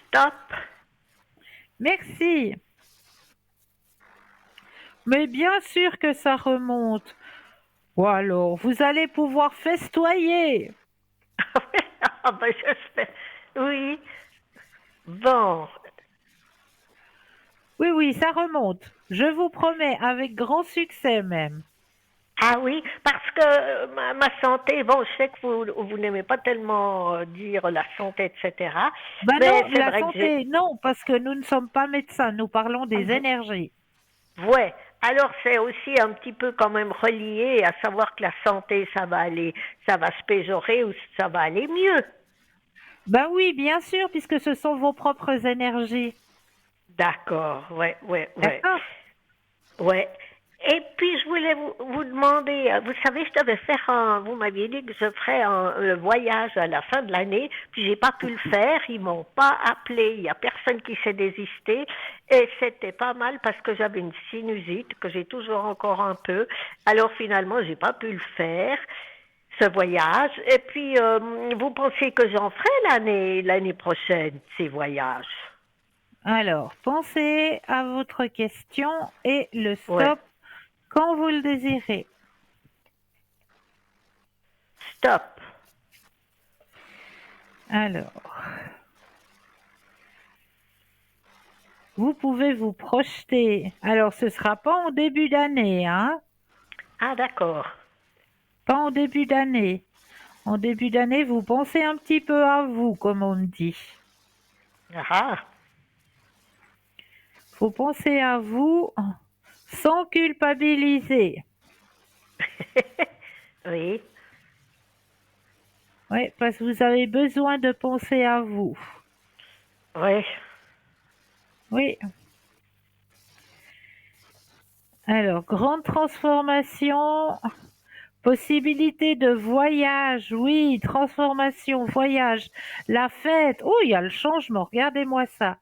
Stop. Merci. Mais bien sûr que ça remonte. Ou alors, vous allez pouvoir festoyer. Ah ben j'espère. Oui. Bon. Oui, ça remonte. Je vous promets, avec grand succès même. Ah oui, parce que ma santé, bon, je sais que vous n'aimez pas tellement dire la santé, etc. Ben mais non, la santé, non, parce que nous ne sommes pas médecins, nous parlons des énergies. Ouais, alors c'est aussi un petit peu quand même relié à savoir que la santé, ça va se péjorer ou ça va aller mieux. Ben oui, bien sûr, puisque ce sont vos propres énergies. D'accord, ouais. D'accord. Ouais. Et puis je voulais vous demander, vous savez, je devais faire vous m'aviez dit que je ferais un voyage à la fin de l'année, puis j'ai pas pu le faire, ils m'ont pas appelé, il y a personne qui s'est désisté, et c'était pas mal parce que j'avais une sinusite que j'ai toujours encore un peu, alors finalement j'ai pas pu le faire, ce voyage, et puis vous pensez que j'en ferai l'année prochaine, ces voyages? Alors, pensez à votre question et le stop. Ouais. Quand vous le désirez. Stop. Alors, vous pouvez vous projeter. Alors, ce ne sera pas en début d'année, hein? Ah, d'accord. Pas en début d'année. En début d'année, vous pensez un petit peu à vous, comme on dit. Ah. Vous pensez à vous sans culpabiliser. Oui. Oui, parce que vous avez besoin de penser à vous. Oui. Oui. Alors, grande transformation, possibilité de voyage, oui, transformation, voyage, la fête. Oh, il y a le changement, regardez-moi ça.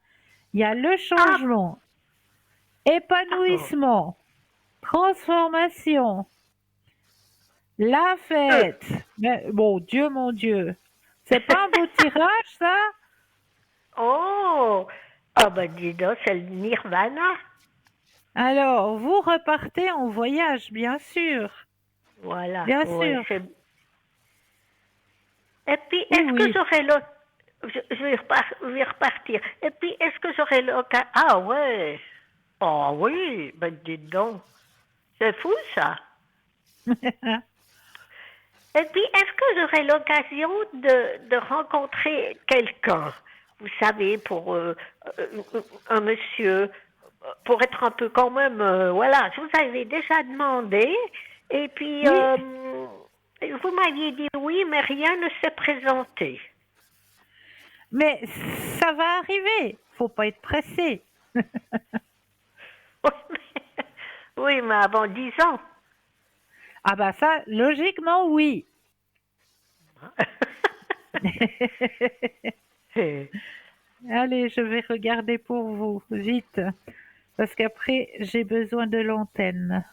Il y a le changement, épanouissement, transformation, la fête. Mais mon Dieu, c'est pas un beau tirage, ça? Oh, ah ben dis donc, c'est le nirvana. Alors, vous repartez en voyage, bien sûr. Voilà. Bien ouais, sûr. Et puis, est-ce que j'aurai l'occasion... Je vais repartir. Et puis, est-ce que j'aurai l'occasion... Ah ouais. Oh oui, ben dis donc. C'est fou, ça. Et puis, est-ce que j'aurai l'occasion de rencontrer quelqu'un? Vous savez, pour un monsieur, pour être un peu quand même... voilà, je vous avais déjà demandé. Et puis, Vous m'aviez dit oui, mais rien ne s'est présenté. Mais ça va arriver. Faut pas être pressé. Oui, mais avant 10 ans. Ah bah ça, logiquement, oui. Allez, je vais regarder pour vous, vite. Parce qu'après, j'ai besoin de l'antenne.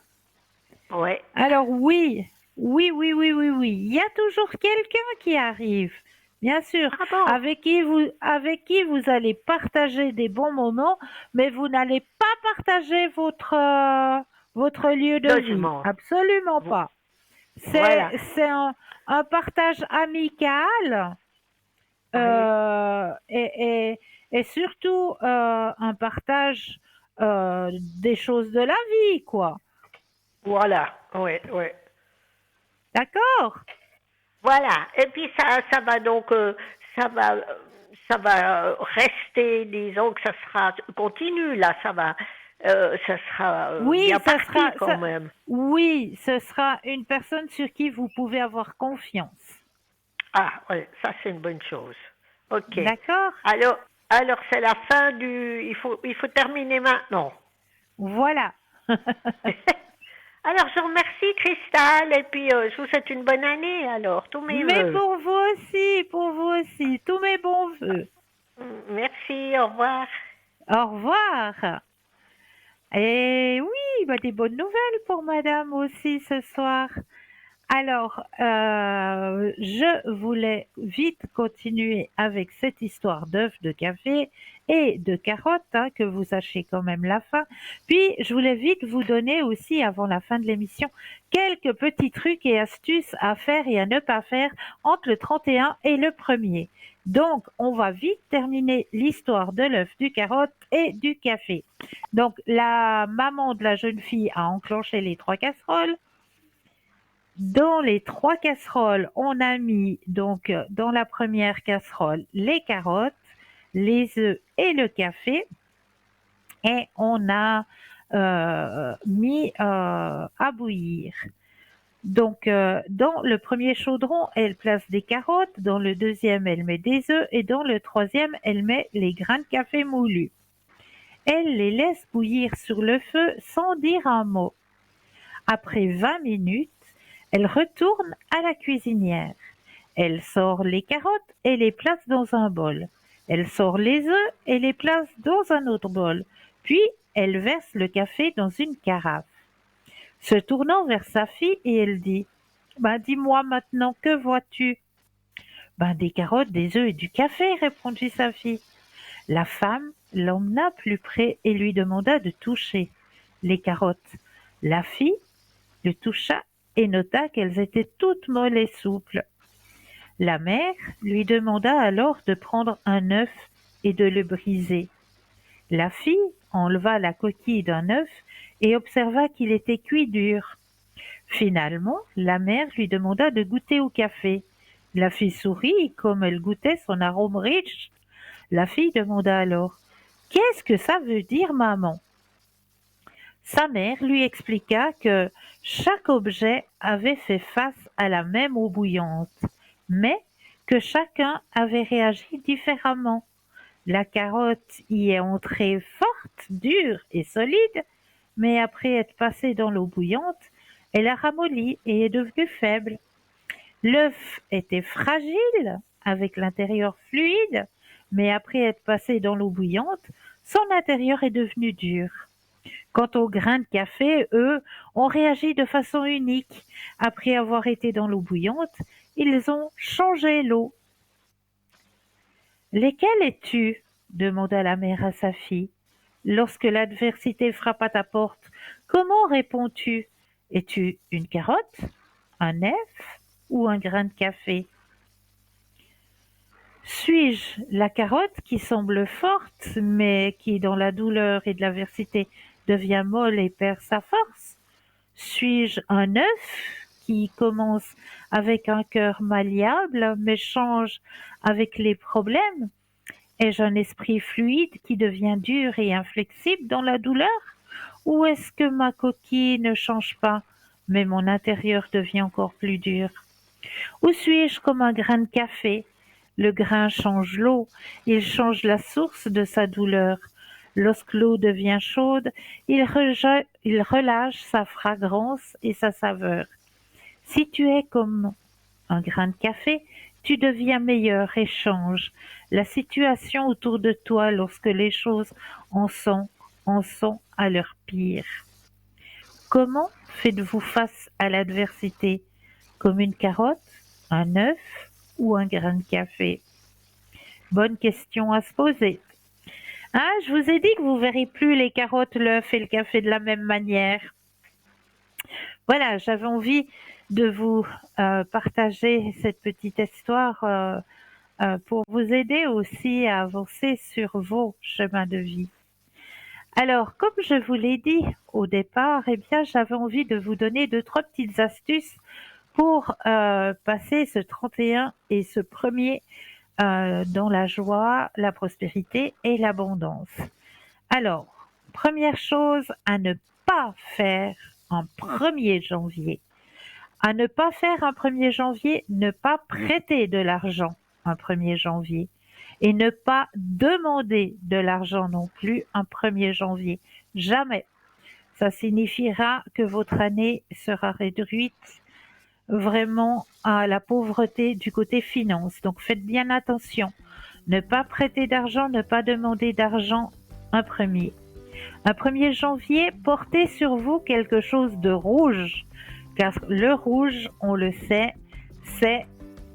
Ouais. Alors oui. Il y a toujours quelqu'un qui arrive. Bien sûr, Ah bon? avec qui vous allez partager des bons moments, mais vous n'allez pas partager votre lieu de vie. Logement. Absolument pas. Voilà. C'est un partage amical et surtout un partage des choses de la vie, quoi. Voilà. Ouais. D'accord? Voilà. Et puis ça va donc, ça va rester, disons que ça sera continu là, ça sera Oui, bien ça parti sera, quand même. oui, ce sera une personne sur qui vous pouvez avoir confiance. Ah, ouais, ça c'est une bonne chose. Ok. D'accord? Alors c'est la fin du. Il faut terminer maintenant. Voilà. Alors je vous remercie Cristal et puis je vous souhaite une bonne année alors, tous mes Mais vœux. pour vous aussi, tous mes bons vœux. Merci, au revoir. Au revoir. Et oui, bah des bonnes nouvelles pour madame aussi ce soir. Alors, je voulais vite continuer avec cette histoire d'œufs de café et de carottes, hein, que vous sachiez quand même la fin. Puis, je voulais vite vous donner aussi, avant la fin de l'émission, quelques petits trucs et astuces à faire et à ne pas faire entre le 31 et le 1er. Donc, on va vite terminer l'histoire de l'œuf, du carotte et du café. Donc, la maman de la jeune fille a enclenché les 3 casseroles. Dans les 3 casseroles, on a mis donc dans la première casserole les carottes, les œufs et le café, et on a mis à bouillir. Donc dans le premier chaudron, elle place des carottes, dans le deuxième, elle met des œufs, et dans le troisième, elle met les grains de café moulus. Elle les laisse bouillir sur le feu sans dire un mot. Après 20 minutes, elle retourne à la cuisinière. Elle sort les carottes et les place dans un bol. Elle sort les œufs et les place dans un autre bol. Puis, elle verse le café dans une carafe. Se tournant vers sa fille, et elle dit « dis-moi maintenant, que vois-tu ?»« Des carottes, des œufs et du café, répondit sa fille. La femme l'emmena plus près et lui demanda de toucher les carottes. La fille le toucha et nota qu'elles étaient toutes molles et souples. La mère lui demanda alors de prendre un œuf et de le briser. La fille enleva la coquille d'un œuf et observa qu'il était cuit dur. Finalement, la mère lui demanda de goûter au café. La fille sourit comme elle goûtait son arôme riche. La fille demanda alors « Qu'est-ce que ça veut dire, maman ?» Sa mère lui expliqua que chaque objet avait fait face à la même eau bouillante, mais que chacun avait réagi différemment. La carotte y est entrée forte, dure et solide, mais après être passée dans l'eau bouillante, elle a ramolli et est devenue faible. L'œuf était fragile, avec l'intérieur fluide, mais après être passé dans l'eau bouillante, son intérieur est devenu dur. Quant aux grains de café, eux, ont réagi de façon unique. Après avoir été dans l'eau bouillante, ils ont changé l'eau. « Lesquels es-tu » demanda la mère à sa fille. « Lorsque l'adversité frappe à ta porte, comment réponds-tu ? Es-tu une carotte, un œuf ou un grain de café ? Suis-je la carotte qui semble forte, mais qui, dans la douleur et de l'adversité, devient molle et perd sa force? Suis-je un œuf qui commence avec un cœur malléable, mais change avec les problèmes? Ai-je un esprit fluide qui devient dur et inflexible dans la douleur? Ou est-ce que ma coquille ne change pas, mais mon intérieur devient encore plus dur? Ou suis-je comme un grain de café? Le grain change l'eau, il change la source de sa douleur. Lorsque l'eau devient chaude, il relâche sa fragrance et sa saveur. Si tu es comme un grain de café, tu deviens meilleur et changes la situation autour de toi lorsque les choses en sont à leur pire. Comment faites-vous face à l'adversité? Comme une carotte, un œuf ou un grain de café? Bonne question à se poser. Ah, je vous ai dit que vous verrez plus les carottes, l'œuf et le café de la même manière. Voilà, j'avais envie de vous partager cette petite histoire pour vous aider aussi à avancer sur vos chemins de vie. Alors, comme je vous l'ai dit au départ, eh bien, j'avais envie de vous donner 2-3 petites astuces pour passer ce 31 et ce premier dans la joie, la prospérité et l'abondance. Alors, première chose à ne pas faire en 1er janvier. À ne pas faire un 1er janvier, ne pas prêter de l'argent un 1er janvier et ne pas demander de l'argent non plus un 1er janvier. Jamais. Ça signifiera que votre année sera réduite vraiment à la pauvreté du côté finance. Donc faites bien attention. Ne pas prêter d'argent, ne pas demander d'argent un 1er. Un 1er janvier, portez sur vous quelque chose de rouge, car le rouge, on le sait, c'est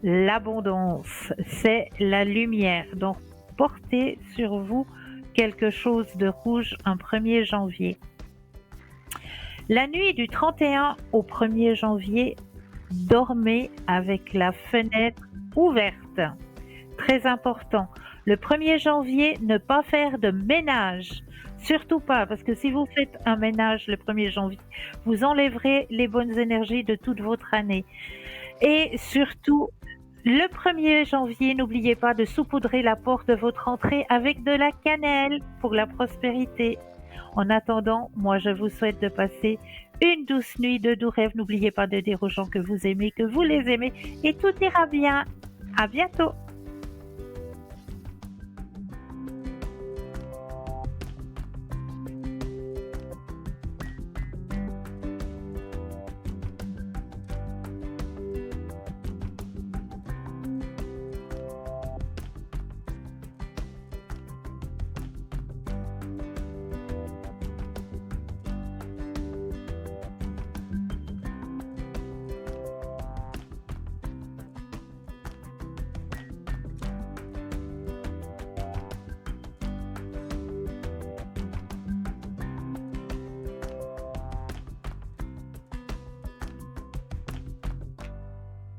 l'abondance, c'est la lumière. Donc portez sur vous quelque chose de rouge un 1er janvier. La nuit du 31 au 1er janvier, dormez avec la fenêtre ouverte. Très important. Le 1er janvier, ne pas faire de ménage. Surtout pas, parce que si vous faites un ménage le 1er janvier, vous enlèverez les bonnes énergies de toute votre année. Et surtout, le 1er janvier, n'oubliez pas de saupoudrer la porte de votre entrée avec de la cannelle pour la prospérité. En attendant, moi je vous souhaite de passer une douce nuit de doux rêves. N'oubliez pas de dire aux gens que vous aimez, que vous les aimez et tout ira bien. À bientôt.